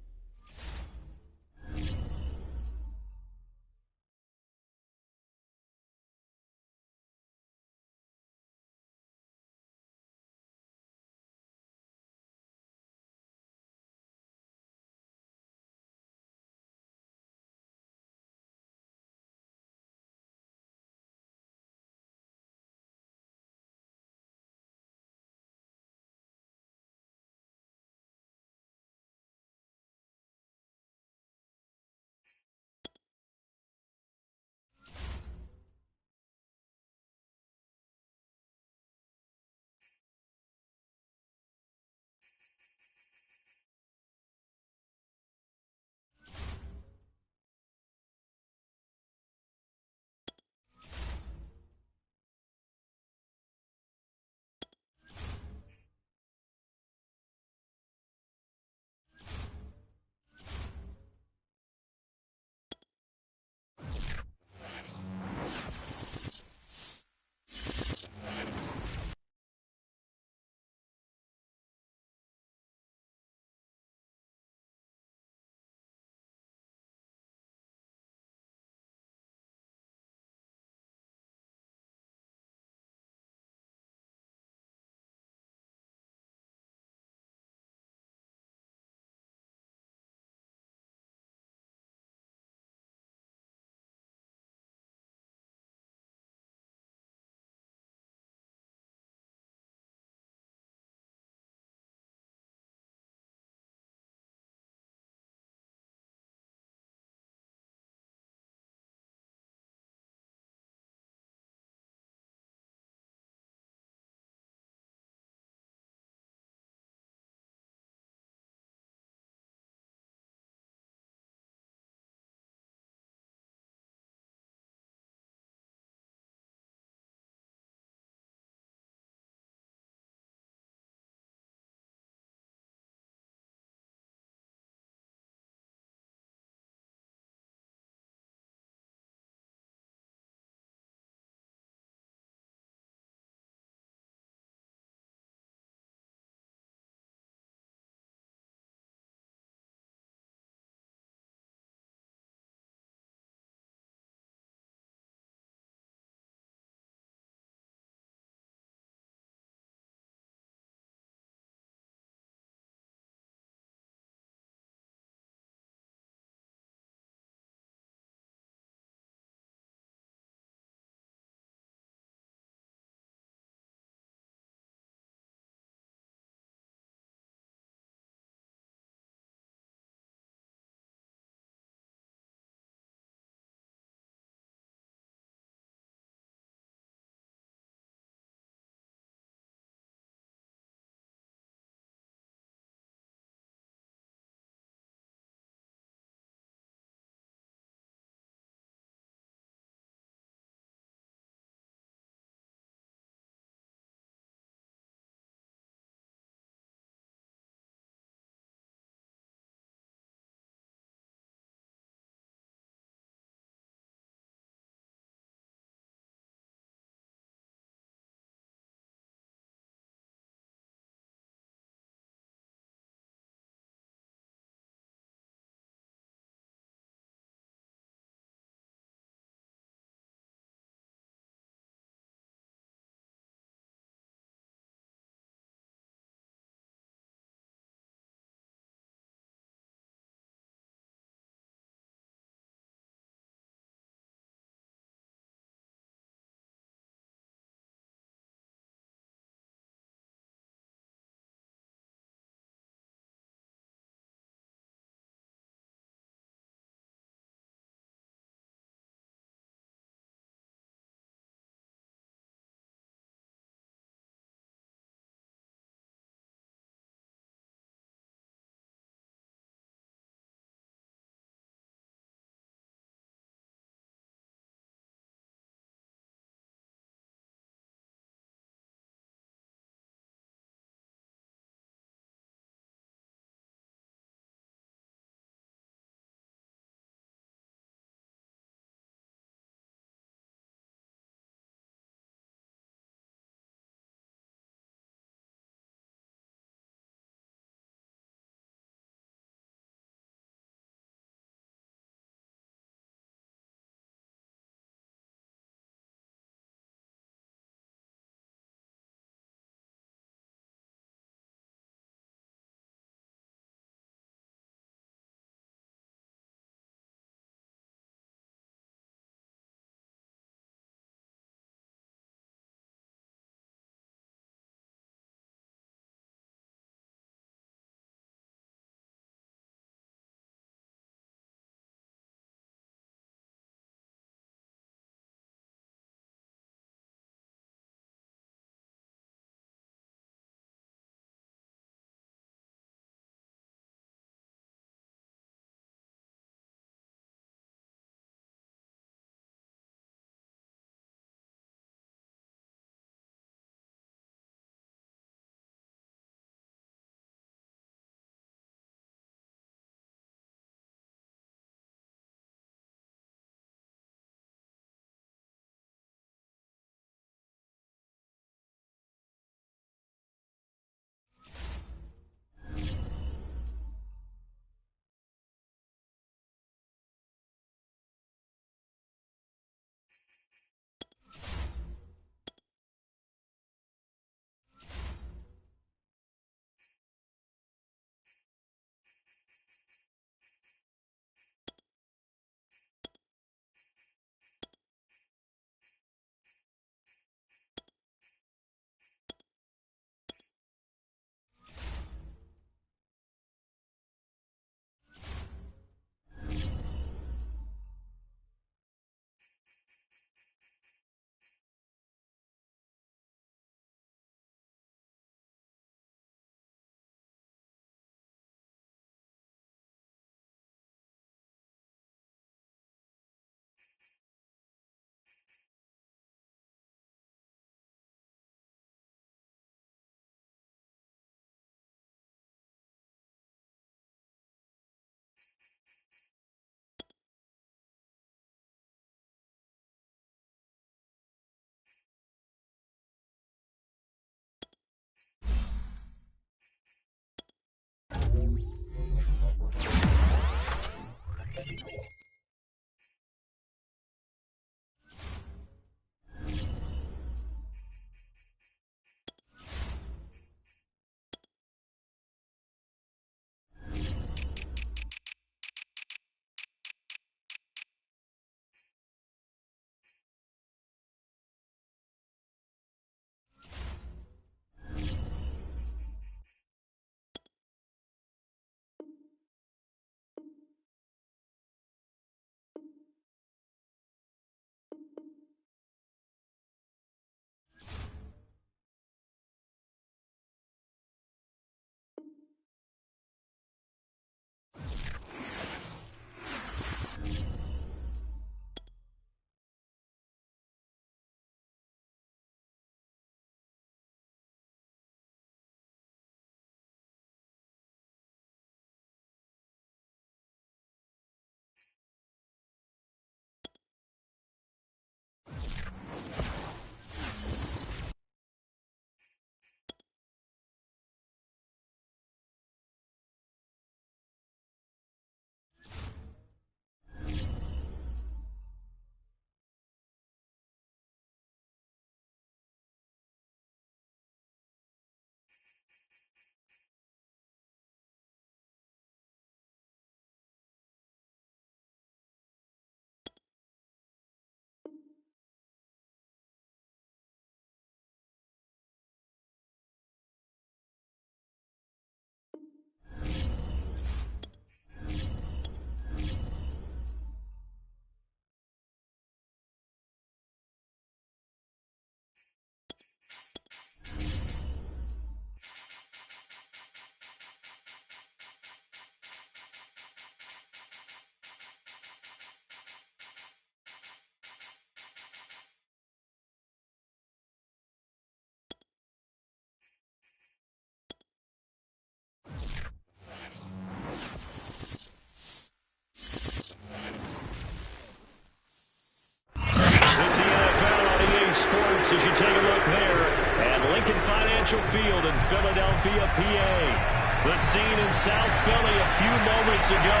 Saywacks as you take a look there at Lincoln Financial Field in Philadelphia, PA. The scene in South Philly a few moments ago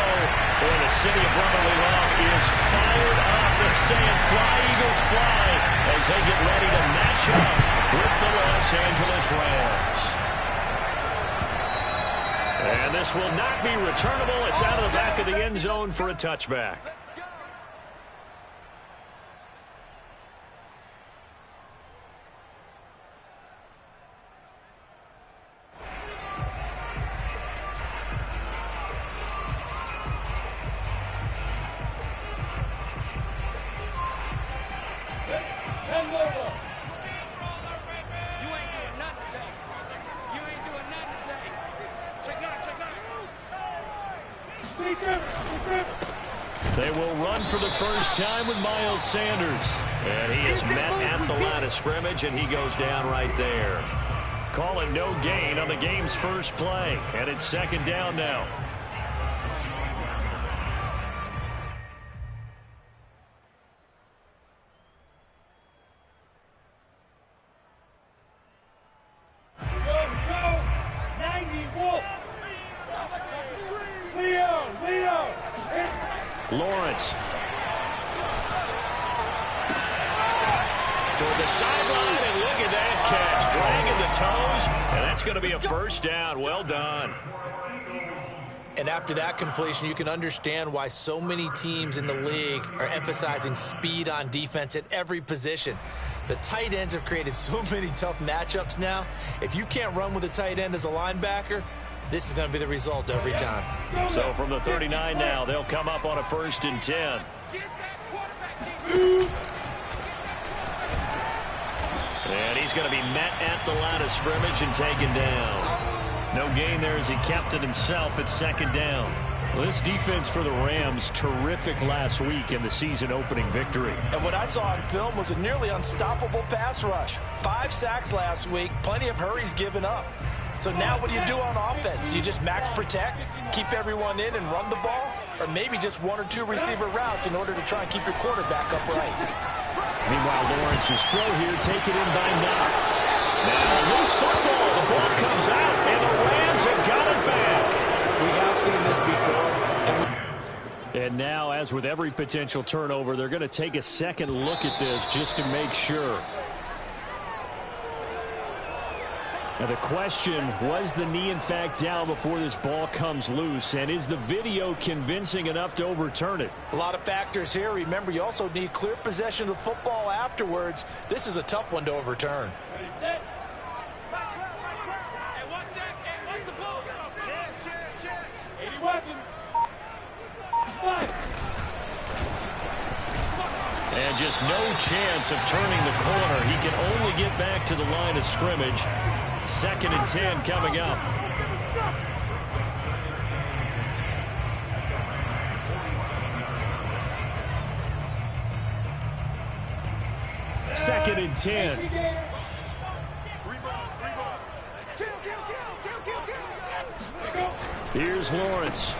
where the city of brotherly love is fired up. They're saying fly, Eagles, fly as they get ready to match up with the Los Angeles Rams. And this will not be returnable. It's out of the back of the end zone for a touchback. They will run for the first time with Miles Sanders. And he is met at the line of scrimmage, and he goes down right there. Call it no gain on the game's first play. And it's second down now. Lawrence. Toward the sideline, and look at that catch. Dragging the toes, and that's going to be a first down. Well done. And after that completion, you can understand why so many teams in the league are emphasizing speed on defense at every position. The tight ends have created so many tough matchups now. If you can't run with a tight end as a linebacker, this is going to be the result every time. So from the 39 now, they'll come up on a 1st and 10. And he's going to be met at the line of scrimmage and taken down. No gain there as he kept it himself at second down. Well, this defense for the Rams, terrific last week in the season-opening victory. And what I saw on film was a nearly unstoppable pass rush. 5 sacks last week, plenty of hurries given up. So now what do you do on offense? You just max protect, keep everyone in and run the ball, or maybe just 1 or 2 receiver routes in order to try and keep your quarterback upright. Meanwhile, Lawrence's throw here taken in by Knox. Now loose football. The ball comes out, and the Rams have got it back. We have seen this before. And now, as with every potential turnover, they're going to take a second look at this just to make sure. Now the question, was the knee in fact down before this ball comes loose? And is the video convincing enough to overturn it? A lot of factors here. Remember, you also need clear possession of the football afterwards. This is a tough one to overturn. And just no chance of turning the corner. He can only get back to the line of scrimmage. 2nd and 10 coming up. Second and 10. Here's Lawrence.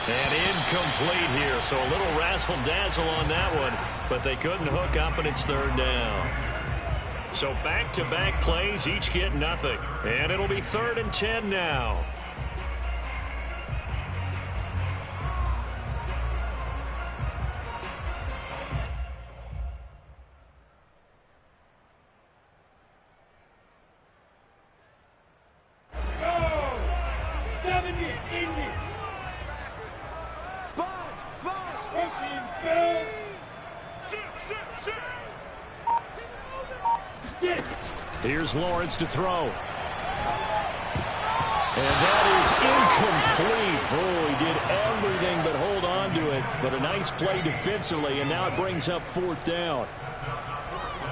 And incomplete here, so a little razzle-dazzle on that one, but they couldn't hook up, and it's 3rd down. So back-to-back plays, each get nothing. And it'll be 3rd and 10 now. Go! 70, 80. Sponge! 14, spell. Here's Lawrence to throw. And that is incomplete. Oh, he did everything but hold on to it. But a nice play defensively, and now it brings up 4th down.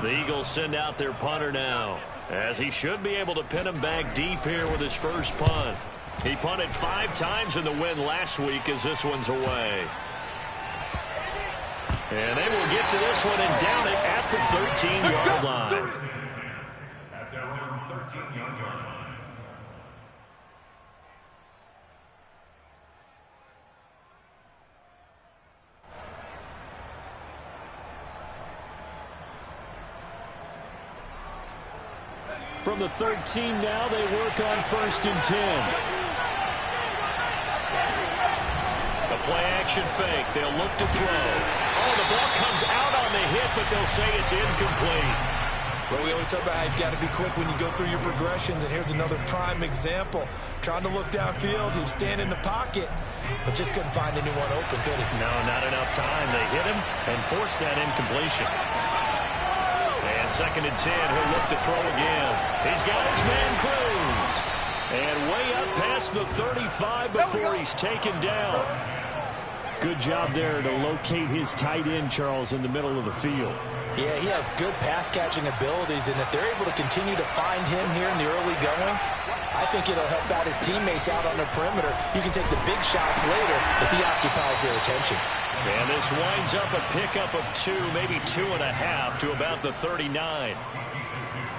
The Eagles send out their punter now, as he should be able to pin him back deep here with his first punt. He punted 5 times in the win last week as this one's away. And they will get to this one and down it at the 13-yard line. At their own 13-yard line. From the 13 now, they work on 1st and 10. The play-action fake. They'll look to throw. Oh, the ball comes out on the hit, but they'll say it's incomplete. Well, we always talk about how you've got to be quick when you go through your progressions, and here's another prime example. Trying to look downfield, he was standing in the pocket, but just couldn't find anyone open, could he? No, not enough time. They hit him and forced that incompletion. And 2nd and 10, he'll look to throw again. He's got his man Cruz. And way up past the 35 before he's taken down. Good job there to locate his tight end, Charles, in the middle of the field. Yeah, he has good pass-catching abilities, and if they're able to continue to find him here in the early going, I think it'll help out his teammates out on the perimeter. You can take the big shots later if he occupies their attention. And this winds up a pickup of 2, maybe 2.5 to about the 39.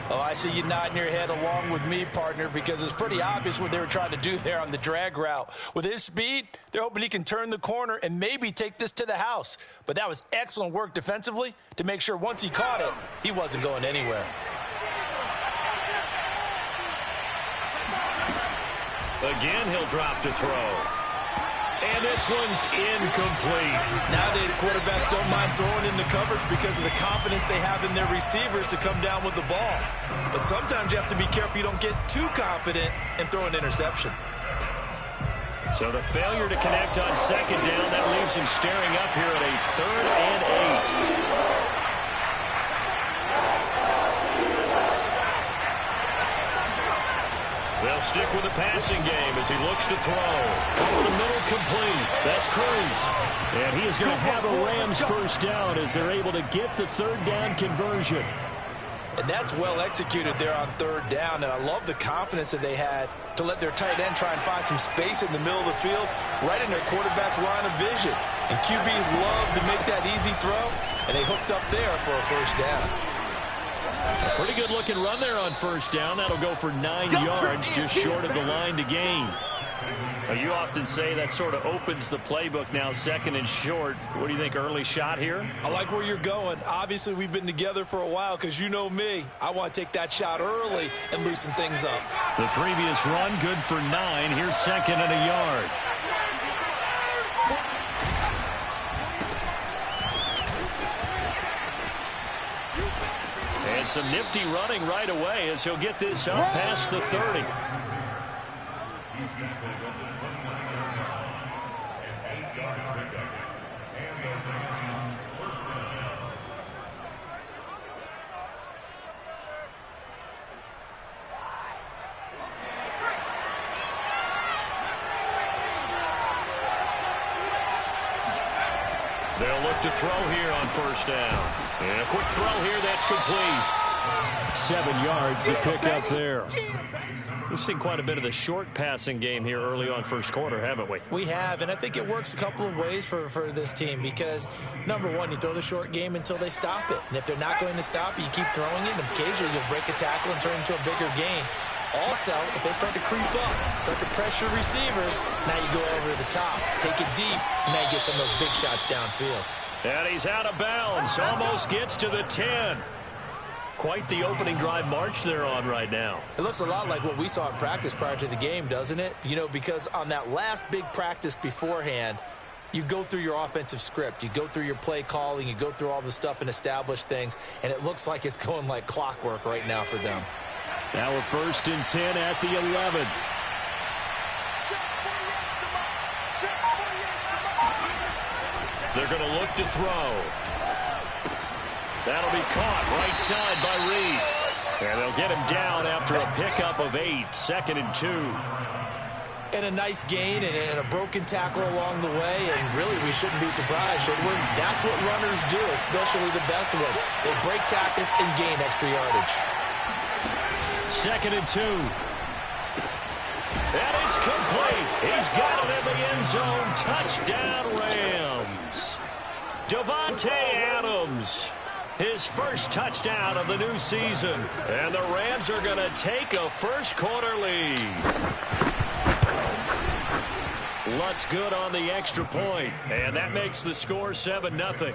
Oh, I see you nodding your head along with me, partner, because it's pretty obvious what they were trying to do there on the drag route. With his speed, they're hoping he can turn the corner and maybe take this to the house. But that was excellent work defensively to make sure once he caught it, he wasn't going anywhere. Again, he'll drop to throw. And this one's incomplete. Nowadays, quarterbacks don't mind throwing in the coverage because of the confidence they have in their receivers to come down with the ball. But sometimes you have to be careful you don't get too confident and throw an interception. So the failure to connect on 2nd down, that leaves him staring up here at a 3rd and 8. They'll stick with the passing game as he looks to throw. Over the middle, complete. That's Cruz. And he is going to have a Rams 1st down as they're able to get the 3rd down conversion. And that's well executed there on 3rd down. And I love the confidence that they had to let their tight end try and find some space in the middle of the field, right in their quarterback's line of vision. And QBs love to make that easy throw, and they hooked up there for a 1st down. A pretty good-looking run there on 1st down. That'll go for 9 yards, just short of the line to gain. You often say that sort of opens the playbook now, 2nd and short. What do you think, early shot here? I like where you're going. Obviously, we've been together for a while because you know me. I want to take that shot early and loosen things up. The previous run, good for 9. Here's 2nd and a yard. And some nifty running right away as he'll get this up past the 30. They'll look to throw here on 1st down. And a quick throw here, that's complete. 7 yards to pick up there. We've seen quite a bit of the short passing game here early on 1st quarter, haven't we? We have, and I think it works a couple of ways for this team because, number one, you throw the short game until they stop it. And if they're not going to stop it, you keep throwing it, and occasionally you'll break a tackle and turn it into a bigger gain. Also, if they start to creep up, start to pressure receivers, now you go over the top, take it deep, and now you get some of those big shots downfield. And he's out of bounds, almost gets to the 10. Quite the opening drive march they're on right now. It looks a lot like what we saw in practice prior to the game, doesn't it? You know, because on that last big practice beforehand, you go through your offensive script, you go through your play calling, you go through all the stuff and establish things, and it looks like it's going like clockwork right now for them. Now we're 1st and 10 at the 11. They're going to look to throw. That'll be caught right side by Reed. And they'll get him down after a pickup of 8, 2nd and 2. And a nice gain and a broken tackle along the way, and really we shouldn't be surprised, should we? That's what runners do, especially the best ones. They break tackles and gain extra yardage. 2nd and 2. And it's complete. He's got it in the end zone. Touchdown, Rams. Davante Adams. His first touchdown of the new season. And the Rams are going to take a 1st quarter lead. Lutz good on the extra point. And that makes the score 7-0.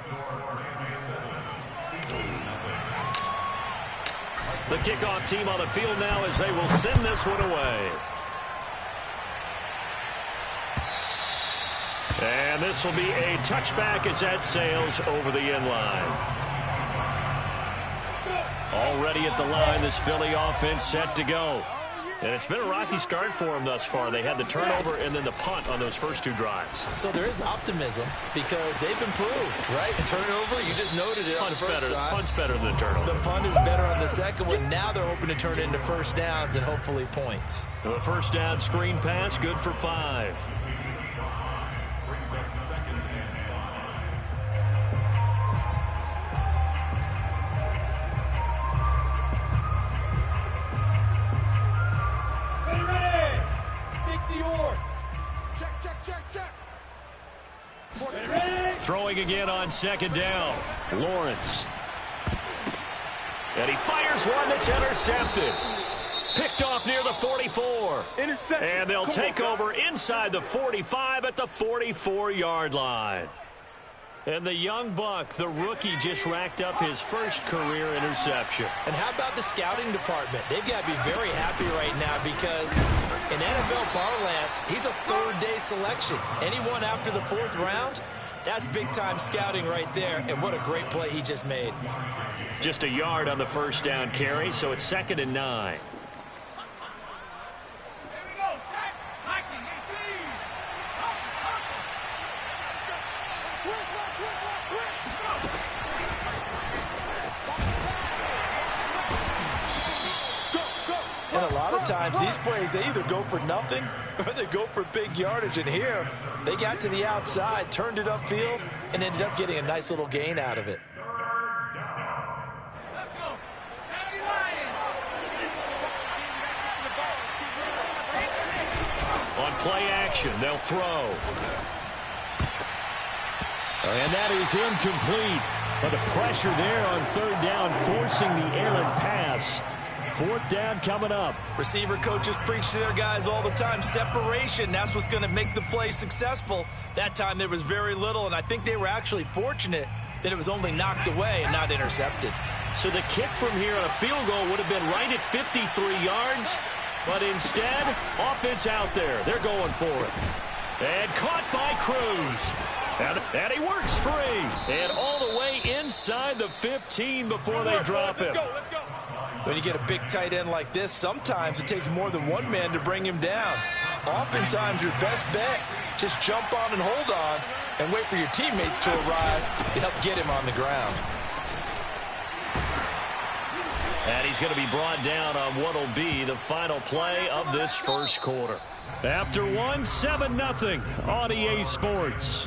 The kickoff team on the field now as they will send this one away. And this will be a touchback as that sails over the end line. Already at the line, this Philly offense set to go. And it's been a rocky start for them thus far. They had the turnover and then the punt on those first two drives. So there is optimism because they've improved, right? And turnover, you just noted it on the first drive. Punt's better than the turnover. The punt is better on the second one. Now they're hoping to turn it into first downs and hopefully points. The first down screen pass, good for 5. Brings up 2nd and 5. Throwing again on 2nd down. Lawrence. And he fires one that's intercepted. Picked off near the 44. Interception. And they'll take over inside the 45 at the 44-yard line. And the young buck, the rookie, just racked up his first career interception. And how about the scouting department? They've got to be very happy right now because in NFL parlance, he's a third-day selection. Anyone after the 4th round, that's big-time scouting right there. And what a great play he just made. Just a yard on the first down carry, so it's 2nd and 9. And a lot of times these plays, they either go for nothing or they go for big yardage. And here, they got to the outside, turned it upfield, and ended up getting a nice little gain out of it. Let's go. Sammy Lion. On play action, they'll throw. And that is incomplete. But the pressure there on 3rd down, forcing the errant pass. 4th down coming up. Receiver coaches preach to their guys all the time. Separation, that's what's going to make the play successful. That time there was very little, and I think they were actually fortunate that it was only knocked away and not intercepted. So the kick from here on a field goal would have been right at 53 yards, but instead, offense out there. They're going for it. And caught by Cruz. And he works free. And all the way inside the 15 before they drop him. Let's go. When you get a big tight end like this, sometimes it takes more than one man to bring him down. Oftentimes, your best bet, just jump on and hold on and wait for your teammates to arrive to help get him on the ground. And he's going to be brought down on what will be the final play of this first quarter. After one, 7-0 on EA Sports.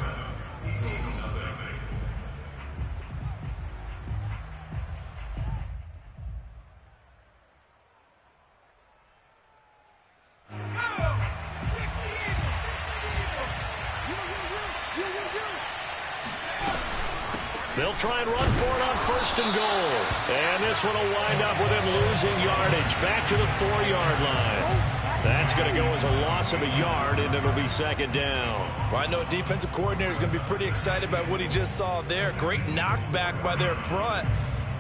They'll try and run for it on 1st and goal. And this one will wind up with him losing yardage back to the 4-yard line. That's going to go as a loss of a yard, and it'll be 2nd down. Well, I know a defensive coordinator is going to be pretty excited about what he just saw there. Great knockback by their front.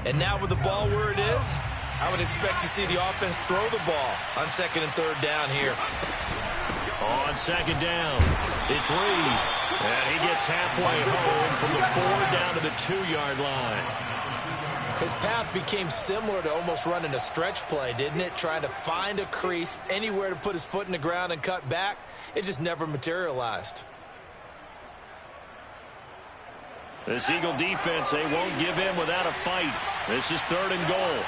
And now with the ball where it is, I would expect to see the offense throw the ball on 2nd and 3rd down here. On 2nd down, it's Reed. And he gets halfway home from the 4 down to the 2-yard line. His path became similar to almost running a stretch play, didn't it? Trying to find a crease, anywhere to put his foot in the ground and cut back. It just never materialized. This Eagle defense, they won't give in without a fight. This is 3rd and goal.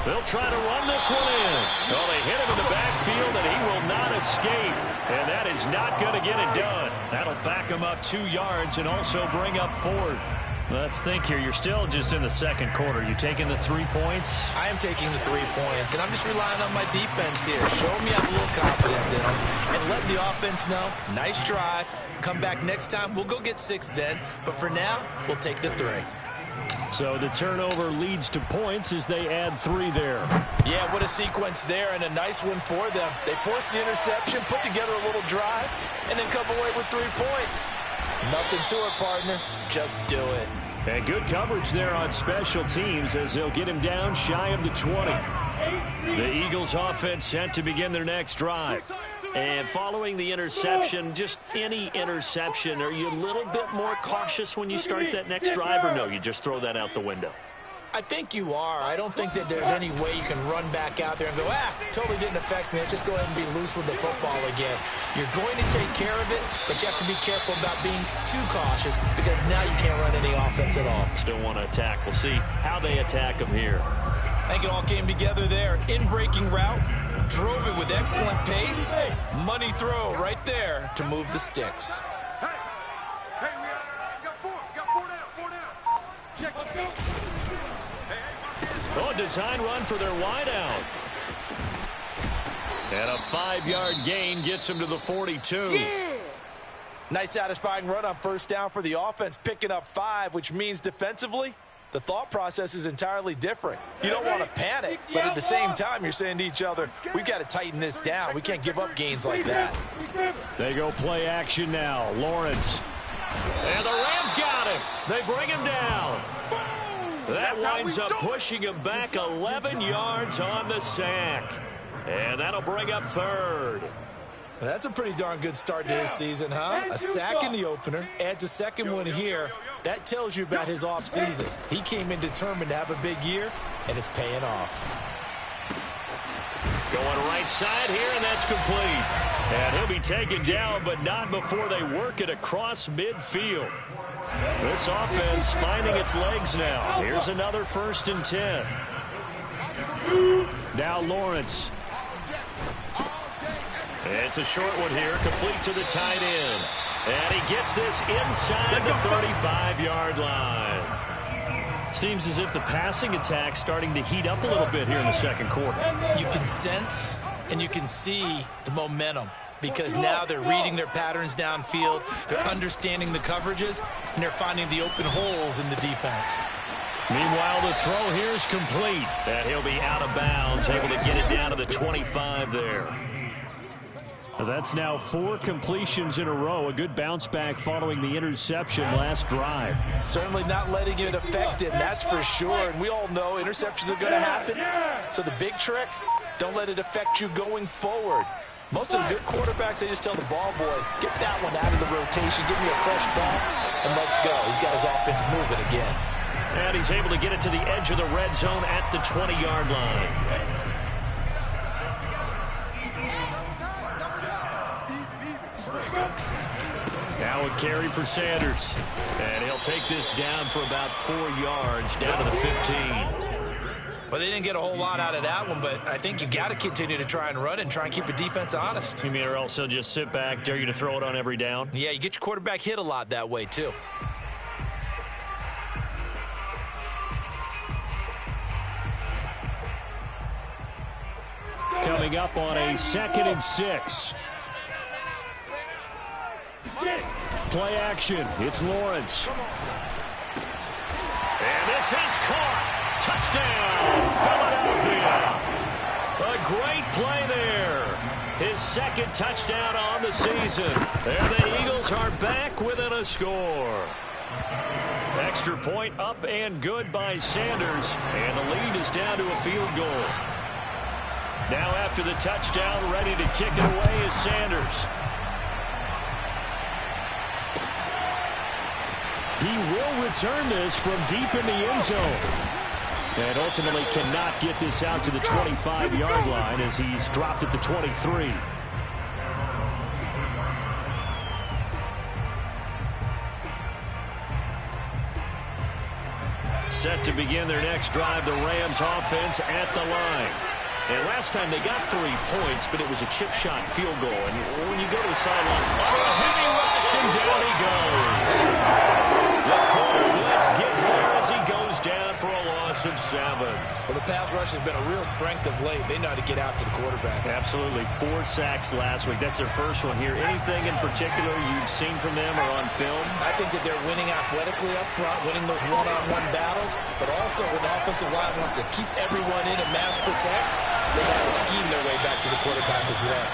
They'll try to run this one in. Well, they hit him in the backfield, and he will not escape. And that is not going to get it done. That'll back him up 2 yards and also bring up 4th. Let's think here. You're still just in the 2nd quarter. You taking the 3 points? I am taking the 3 points, and I'm just relying on my defense here. Show me I have a little confidence in them, and let the offense know, nice drive. Come back next time. We'll go get 6 then. But for now, we'll take the 3. So the turnover leads to points as they add 3 there. Yeah, what a sequence there, and a nice one for them. They force the interception, put together a little drive, and then come away with 3 points. Nothing to it, partner. Just do it. And good coverage there on special teams as they'll get him down shy of the 20. The Eagles offense set to begin their next drive. And following the interception, just any interception, are you a little bit more cautious when you start that next drive, or no, you just throw that out the window? I think you are. I don't think that there's any way you can run back out there and go, totally didn't affect me. Let's just go ahead and be loose with the football again. You're going to take care of it, but you have to be careful about being too cautious because now you can't run any offense at all. Still want to attack. We'll see how they attack them here. I think it all came together there. In-breaking route, drove it with excellent pace. Money throw right there to move the sticks. Hey, we got four down. Check, let's go. Oh, design run for their wideout. And a 5-yard gain gets him to the 42. Yeah. Nice satisfying run on first down for the offense, picking up 5, which means defensively, the thought process is entirely different. You don't want to panic, but at the same time, you're saying to each other, we've got to tighten this down. We can't give up gains like that. They go play action now. Lawrence. And the Rams got him. They bring him down. That winds up pushing him back 11 yards on the sack. And that'll bring up third. That's a pretty darn good start to his season, huh? A sack in the opener, adds a second one here. That tells you about his offseason. He came in determined to have a big year, and it's paying off. Going right side here, and that's complete. And he'll be taken down, but not before they work it across midfield. This offense finding its legs now. Here's another 1st and 10. Now Lawrence. It's a short one here, complete to the tight end. And he gets this inside the 35-yard line. Seems as if the passing attack's starting to heat up a little bit here in the second quarter. You can sense and you can see the momentum because now they're reading their patterns downfield, they're understanding the coverages, and they're finding the open holes in the defense. Meanwhile, the throw here is complete. And he'll be out of bounds, able to get it down to the 25 there. That's now 4 completions in a row. A good bounce back following the interception last drive. Certainly not letting it affect him, that's for sure. And we all know interceptions are going to happen. So the big trick, don't let it affect you going forward. Most of the good quarterbacks, they just tell the ball boy, get that one out of the rotation, give me a fresh ball, and let's go. He's got his offense moving again. And he's able to get it to the edge of the red zone at the 20-yard line. Now a carry for Sanders. And he'll take this down for about 4 yards, down to the 15. Well, they didn't get a whole lot out of that one, but I think you got to continue to try and run and try and keep the defense honest. You mean or else he'll just sit back, dare you to throw it on every down? Yeah, you get your quarterback hit a lot that way, too. Coming up on a 2nd and 6. Play action. It's Lawrence. And this is caught. Touchdown, Philadelphia. A great play there. His 2nd touchdown on the season. And the Eagles are back within a score. Extra point up and good by Sanders. And the lead is down to a field goal. Now after the touchdown, ready to kick it away is Sanders. He will return this from deep in the end zone. And ultimately cannot get this out to the 25-yard line as he's dropped at the 23. Set to begin their next drive, the Rams offense at the line. And last time they got 3 points, but it was a chip shot field goal. And when you go to the sideline, a heavy rush, and down he goes. The corner blitz gets there as he goes down for a loss of 7. Well, the pass rush has been a real strength of late. They know how to get after the quarterback. Absolutely. 4 sacks last week. That's their first one here. Anything in particular you've seen from them or on film? I think that they're winning athletically up front, winning those one-on-one battles, but also when the offensive line wants to keep everyone in and mass protect, they got to scheme their way back to the quarterback as well.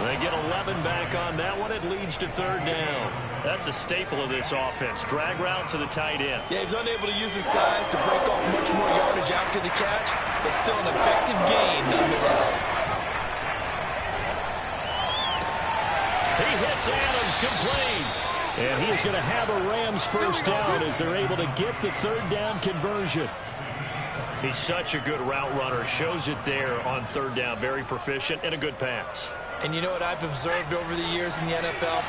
They get 11 back on that one. It leads to third down. That's a staple of this offense. Drag route to the tight end. Yeah, he's unable to use his size to break off much more yardage after the catch, but still an effective gain nonetheless. He hits Adams complete. And he is going to have a Rams first down as they're able to get the third down conversion. He's such a good route runner. Shows it there on third down. Very proficient and a good pass. And you know what I've observed over the years in the NFL?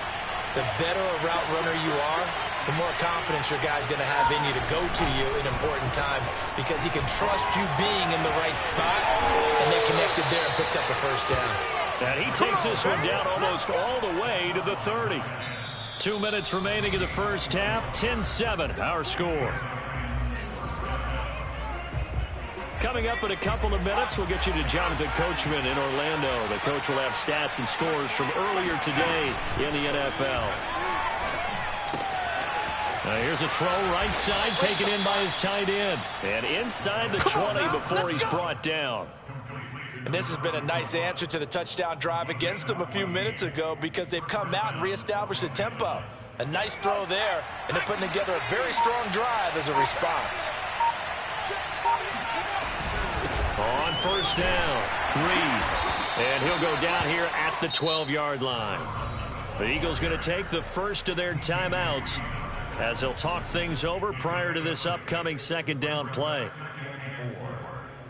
The better a route runner you are, the more confidence your guy's going to have in you to go to you in important times because he can trust you being in the right spot, and they connected there and picked up a first down. And he takes this one down almost all the way to the 30. 2 minutes remaining in the first half. 10-7, our score. Coming up in a couple of minutes, we'll get you to Jonathan Coachman in Orlando. The coach will have stats and scores from earlier today in the NFL. Now here's a throw right side, taken in by his tight end. And inside the 20 before he's brought down. And this has been a nice answer to the touchdown drive against them a few minutes ago because they've come out and reestablished the tempo. A nice throw there, and they're putting together a very strong drive as a response. On first down, Reed. And he'll go down here at the 12-yard line. The Eagles going to take the first of their timeouts as they'll talk things over prior to this upcoming second down play.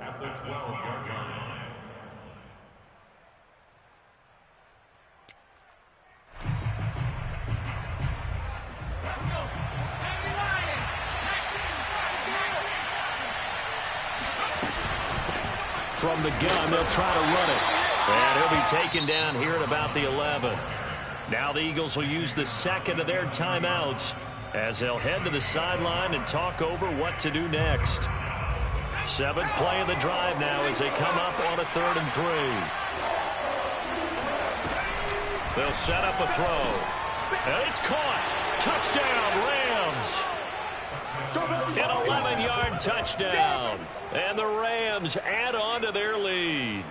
At the 12-yard line. From the gun, they'll try to run it. And he'll be taken down here at about the 11. Now the Eagles will use the second of their timeouts as they'll head to the sideline and talk over what to do next. Seventh play of the drive now as they come up on a 3rd and 3. They'll set up a throw. And it's caught. Touchdown, Rams. An 11-yard touchdown. And the Rams add on to their lead.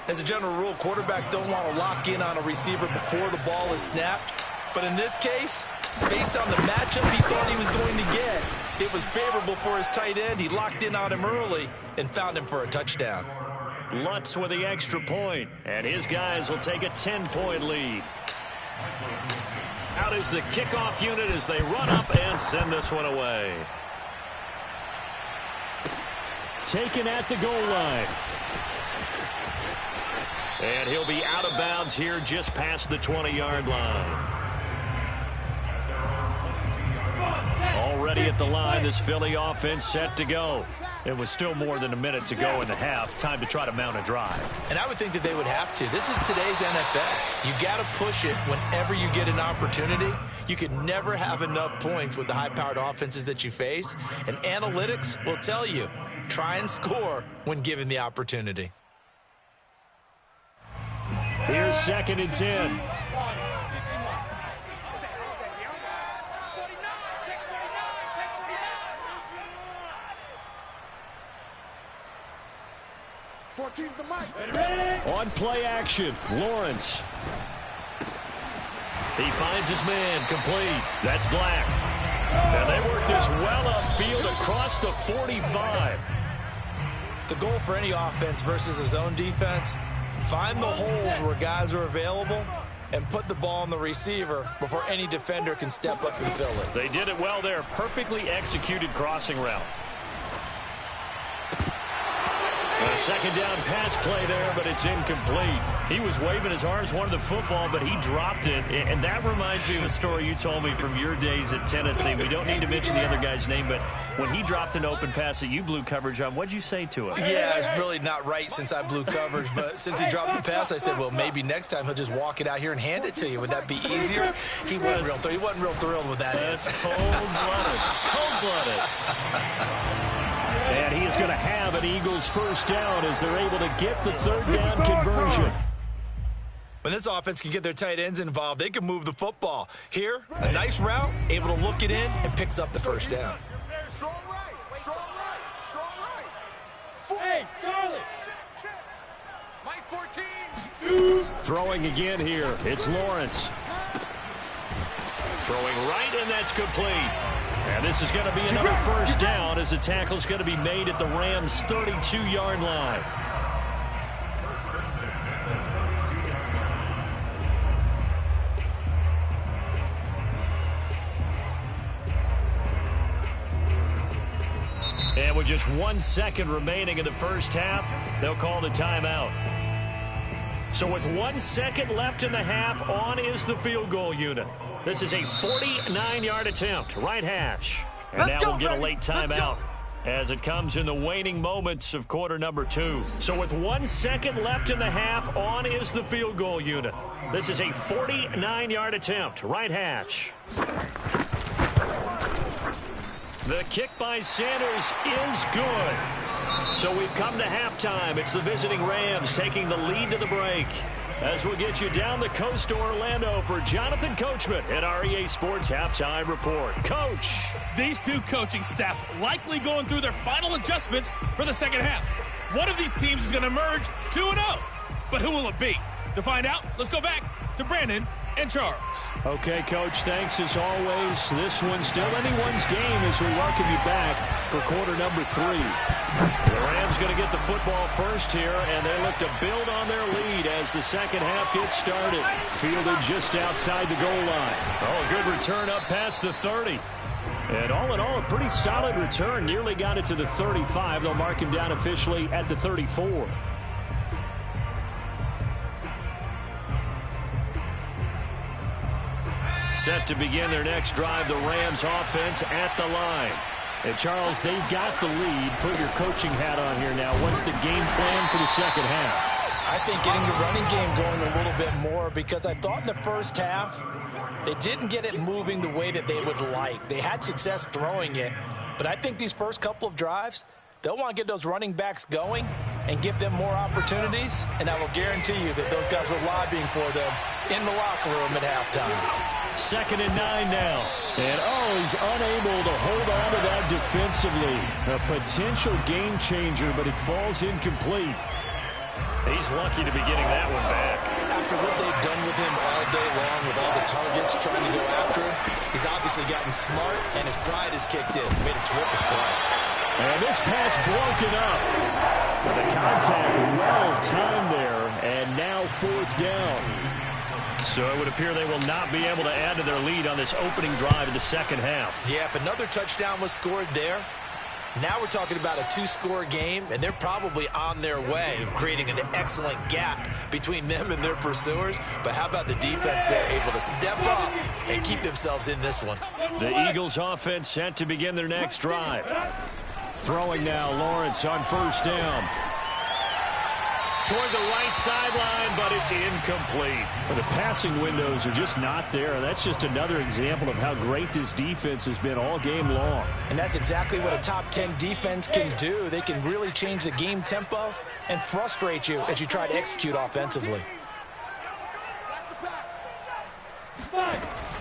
As a general rule, quarterbacks don't want to lock in on a receiver before the ball is snapped. But in this case, based on the matchup he thought he was going to get, it was favorable for his tight end. He locked in on him early and found him for a touchdown. Lutz with the extra point, and his guys will take a 10-point lead. Out is the kickoff unit as they run up and send this one away. Taken at the goal line. And he'll be out of bounds here just past the 20-yard line. Already at the line, this Philly offense set to go. It was still more than a minute to go in the half. Time to try to mount a drive. And I would think that they would have to. This is today's NFL. You got to push it whenever you get an opportunity. You could never have enough points with the high-powered offenses that you face. And analytics will tell you, try and score when given the opportunity. Here's 2nd and 10. On play action, Lawrence. He finds his man, complete. That's Black. And they work this well upfield across the 45. The goal for any offense versus a zone defense, find the holes where guys are available and put the ball on the receiver before any defender can step up and fill it. They did it well there. Perfectly executed crossing route. A second down pass play there, but it's incomplete. He was waving his arms, wanted the football, but he dropped it. And that reminds me of a story you told me from your days at Tennessee. We don't need to mention the other guy's name, but when he dropped an open pass that you blew coverage on, what'd you say to him? Yeah, it's really not right since I blew coverage, but since he dropped the pass, I said, well, maybe next time he'll just walk it out here and hand it to you. Would that be easier? He wasn't real thrilled with that. That's cold-blooded. Cold-blooded. And he is going to have an Eagles first down as they're able to get the third down conversion. When this offense can get their tight ends involved, they can move the football. Here, a nice route, able to look it in, and picks up the first down. Strong right, strong right, strong right. Hey, Charlie. Mike 14. Throwing again here. It's Lawrence. Throwing right, and that's complete. And this is going to be another first down as the tackle's going to be made at the Rams' 32-yard line. And with just 1 second remaining in the first half, they'll call the timeout. So with 1 second left in the half, on is the field goal unit. This is a 49-yard attempt, right hash. And now we'll get a late timeout as it comes in the waning moments of quarter number 2. So with 1 second left in the half, on is the field goal unit. This is a 49-yard attempt, right hash. The kick by Sanders is good. So we've come to halftime. It's the visiting Rams taking the lead to the break. As we'll get you down the coast to Orlando for Jonathan Coachman at our EA Sports Halftime Report. Coach. These two coaching staffs likely going through their final adjustments for the second half. One of these teams is going to emerge 2-0. But who will it be? To find out, let's go back to Brandon and Charles. Okay, Coach, thanks as always. This one's still anyone's game as we welcome you back for quarter number 3. The Rams going to get the football first here, and they look to build on their lead as the second half gets started. Fielded just outside the goal line. Oh, a good return up past the 30. And all in all, a pretty solid return. Nearly got it to the 35. They'll mark him down officially at the 34. Set to begin their next drive, the Rams offense at the line. And Charles, they've got the lead. Put your coaching hat on here now. What's the game plan for the second half? I think getting the running game going a little bit more, because I thought in the first half they didn't get it moving the way that they would like. They had success throwing it, but I think these first couple of drives, they'll want to get those running backs going and give them more opportunities, and I will guarantee you that those guys were lobbying for them in the locker room at halftime. 2nd and 9 now. And, he's unable to hold on to that defensively. A potential game changer, but it falls incomplete. He's lucky to be getting that one back. After what they've done with him all day long, with all the targets trying to go after him, he's obviously gotten smart, and his pride has kicked in. Made a terrific play. And this pass broken up. The contact well timed there, and now 4th down. So it would appear they will not be able to add to their lead on this opening drive of the second half. Yeah, if another touchdown was scored there, now we're talking about a 2-score game, and they're probably on their way of creating an excellent gap between them and their pursuers. But how about the defense there, able to step up and keep themselves in this one? The Eagles offense set to begin their next drive. Throwing now, Lawrence on 1st down. Toward the right sideline, but it's incomplete. Well, the passing windows are just not there. And that's just another example of how great this defense has been all game long. And that's exactly what a top 10 defense can do. They can really change the game tempo and frustrate you as you try to execute offensively.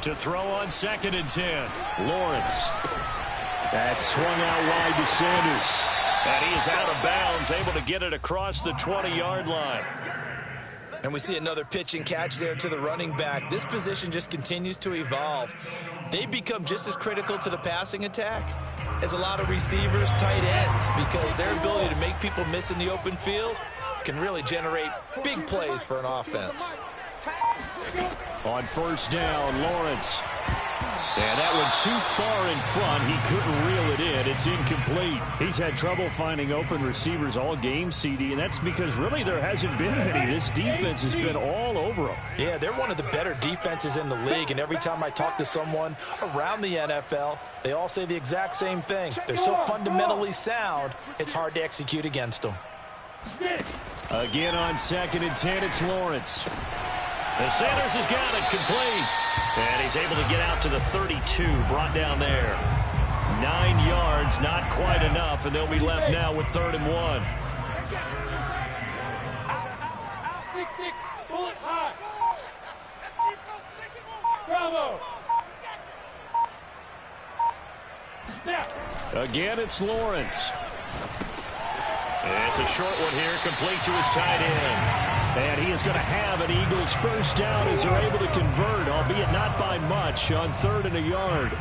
To throw on 2nd and 10, Lawrence. That's swung out wide to Sanders. And he is out of bounds, able to get it across the 20-yard line. And we see another pitch and catch there to the running back. This position just continues to evolve. They become just as critical to the passing attack as a lot of receivers, tight ends, because their ability to make people miss in the open field can really generate big plays for an offense. On 1st down, Lawrence. And that one too far in front. He couldn't reel it in. It's incomplete. He's had trouble finding open receivers all game, CD, and that's because really there hasn't been any. This defense has been all over them. Yeah, they're one of the better defenses in the league, and every time I talk to someone around the NFL, they all say the exact same thing. They're so fundamentally sound, it's hard to execute against them. Again on 2nd and 10, it's Lawrence. And Sanders has got it complete. And he's able to get out to the 32, brought down there. 9 yards, not quite enough, and they'll be left now with 3rd and 1. 6-6, bullet high. Bravo. Snap. Again, it's Lawrence. It's a short one here, complete to his tight end. And he is going to have an Eagles first down as they're able to convert, albeit not by much, on 3rd and a yard.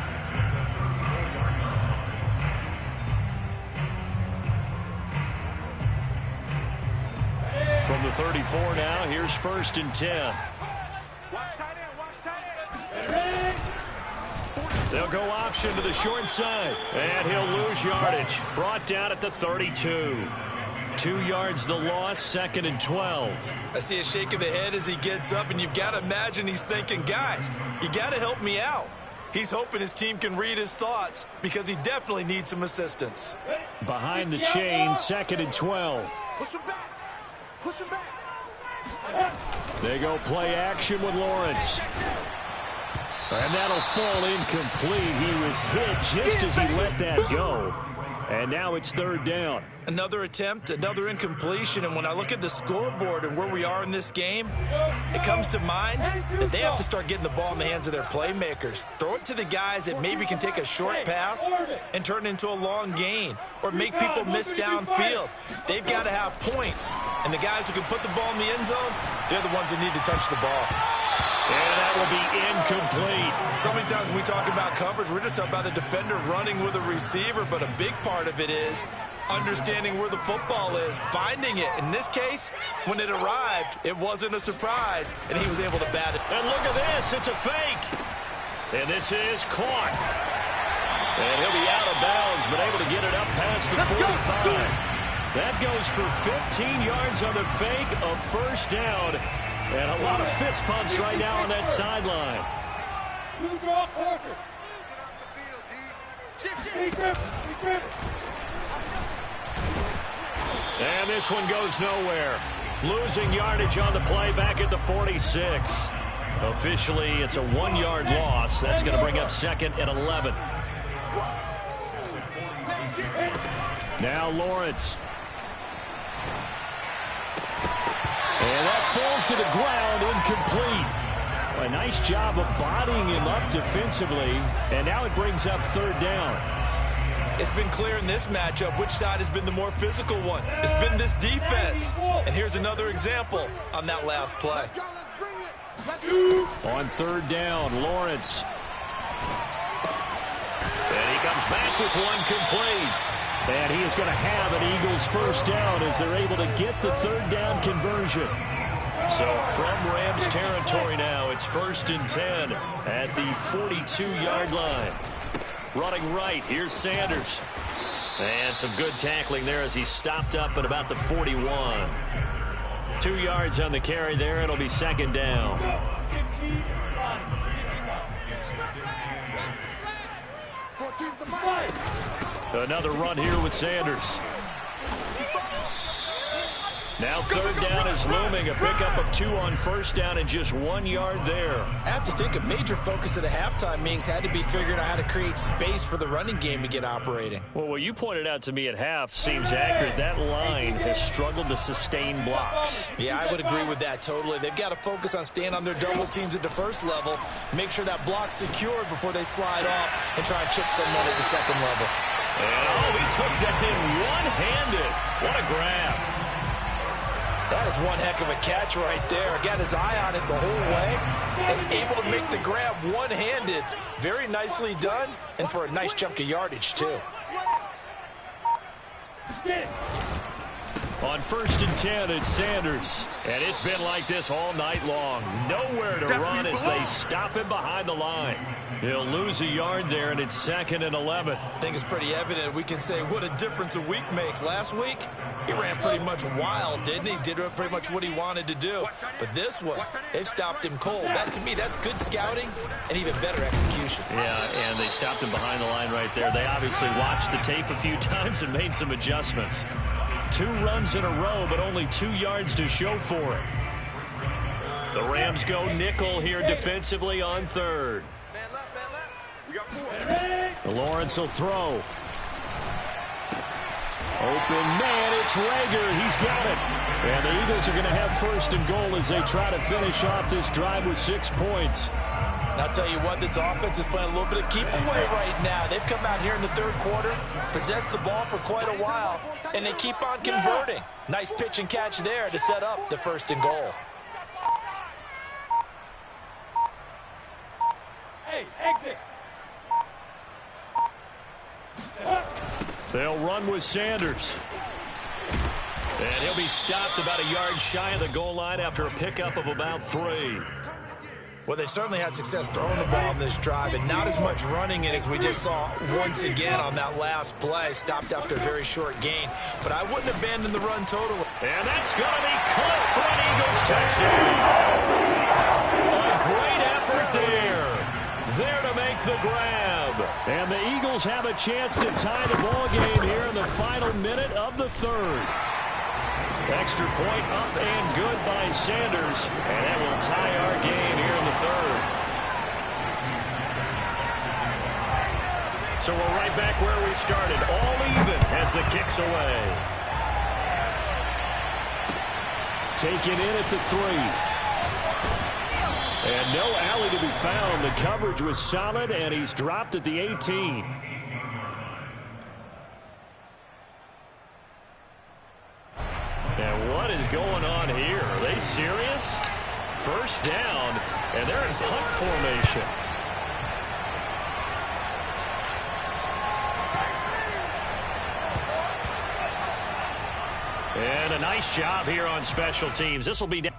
From the 34 now, here's 1st and 10. Watch tight end, watch tight end. They'll go option to the short side, and he'll lose yardage. Brought down at the 32. 2 yards the loss, 2nd and 12. I see a shake of the head as he gets up, and you've got to imagine he's thinking, guys, you got to help me out. He's hoping his team can read his thoughts because he definitely needs some assistance. Behind the chain, 2nd and 12. Push him back. Push him back. They go play action with Lawrence. And that'll fall incomplete. He was hit just as he let that go. And now it's 3rd down. Another attempt, another incompletion, and when I look at the scoreboard and where we are in this game, it comes to mind that they have to start getting the ball in the hands of their playmakers. Throw it to the guys that maybe can take a short pass and turn it into a long gain or make people miss downfield. They've got to have points, and the guys who can put the ball in the end zone, they're the ones that need to touch the ball. And that will be incomplete. So many times when we talk about coverage, we're just about a defender running with a receiver, but a big part of it is understanding where the football is, finding it. In this case, when it arrived, it wasn't a surprise, and he was able to bat it. And look at this, it's a fake. And this is caught. And he'll be out of bounds, but able to get it up past the 45. That goes for 15 yards on the fake, a 1st down. And a lot of fist pumps right now on that sideline. You draw quarters. And this one goes nowhere. Losing yardage on the play back at the 46. Officially, it's a 1-yard loss. That's going to bring up 2nd and 11. Now Lawrence. And that falls to the ground, incomplete. A nice job of bodying him up defensively, and now it brings up 3rd down. It's been clear in this matchup which side has been the more physical one. It's been this defense. And here's another example on that last play. On 3rd down, Lawrence. And he comes back with one complete. And he is going to have an Eagles first down as they're able to get the 3rd down conversion. So from Rams territory now, it's 1st and 10 at the 42-yard line. Running right, here's Sanders. And some good tackling there as he stopped up at about the 41. 2 yards on the carry there, it'll be 2nd down. Another run here with Sanders. Now 3rd down is looming. A pickup of 2 on 1st down and just 1 yard there. I have to think a major focus of the halftime meetings had to be figuring out how to create space for the running game to get operating. Well, what you pointed out to me at half seems accurate. That line has struggled to sustain blocks. Yeah, I would agree with that totally. They've got to focus on staying on their double teams at the first level, make sure that block's secured before they slide off and try and chip someone at the second level. And he took that in one-handed. What a grab. That is one heck of a catch right there. Got his eye on it the whole way and able to make the grab one-handed. Very nicely done and for a nice chunk of yardage, too. On 1st and 10, it's Sanders. And it's been like this all night long. Nowhere to run as they stop him behind the line. He'll lose a yard there, and it's 2nd and 11. I think it's pretty evident. We can say what a difference a week makes. Last week, he ran pretty much wild, didn't he? Did pretty much what he wanted to do. But this one, they've stopped him cold. That, to me, that's good scouting and even better execution. Yeah, and they stopped him behind the line right there. They obviously watched the tape a few times and made some adjustments. 2 runs in a row, but only 2 yards to show for it. The Rams go nickel here defensively on 3rd. Lawrence will throw. Open man, it's Rager. He's got it. And the Eagles are going to have 1st and goal as they try to finish off this drive with 6 points. I'll tell you what, this offense is playing a little bit of keep away right now. They've come out here in the third quarter, possessed the ball for quite a while, and they keep on converting. Nice pitch and catch there to set up the 1st and goal. Hey, exit. They'll run with Sanders. And he'll be stopped about a yard shy of the goal line after a pickup of about 3. Well, they certainly had success throwing the ball in this drive, and not as much running it as we just saw once again on that last play. Stopped after a very short gain, but I wouldn't abandon the run totally. And that's going to be caught for an Eagles touchdown. A great effort there. There to make the grab. And the Eagles have a chance to tie the ball game here in the final minute of the 3rd. Extra point up and good by Sanders. And that will tie our game here in the 3rd. So we're right back where we started. All even as the kick's away. Taken in at the 3. And no alley to be found. The coverage was solid, and he's dropped at the 18. And what is going on here? Are they serious? First down, and they're in punt formation. And a nice job here on special teams. This will be down.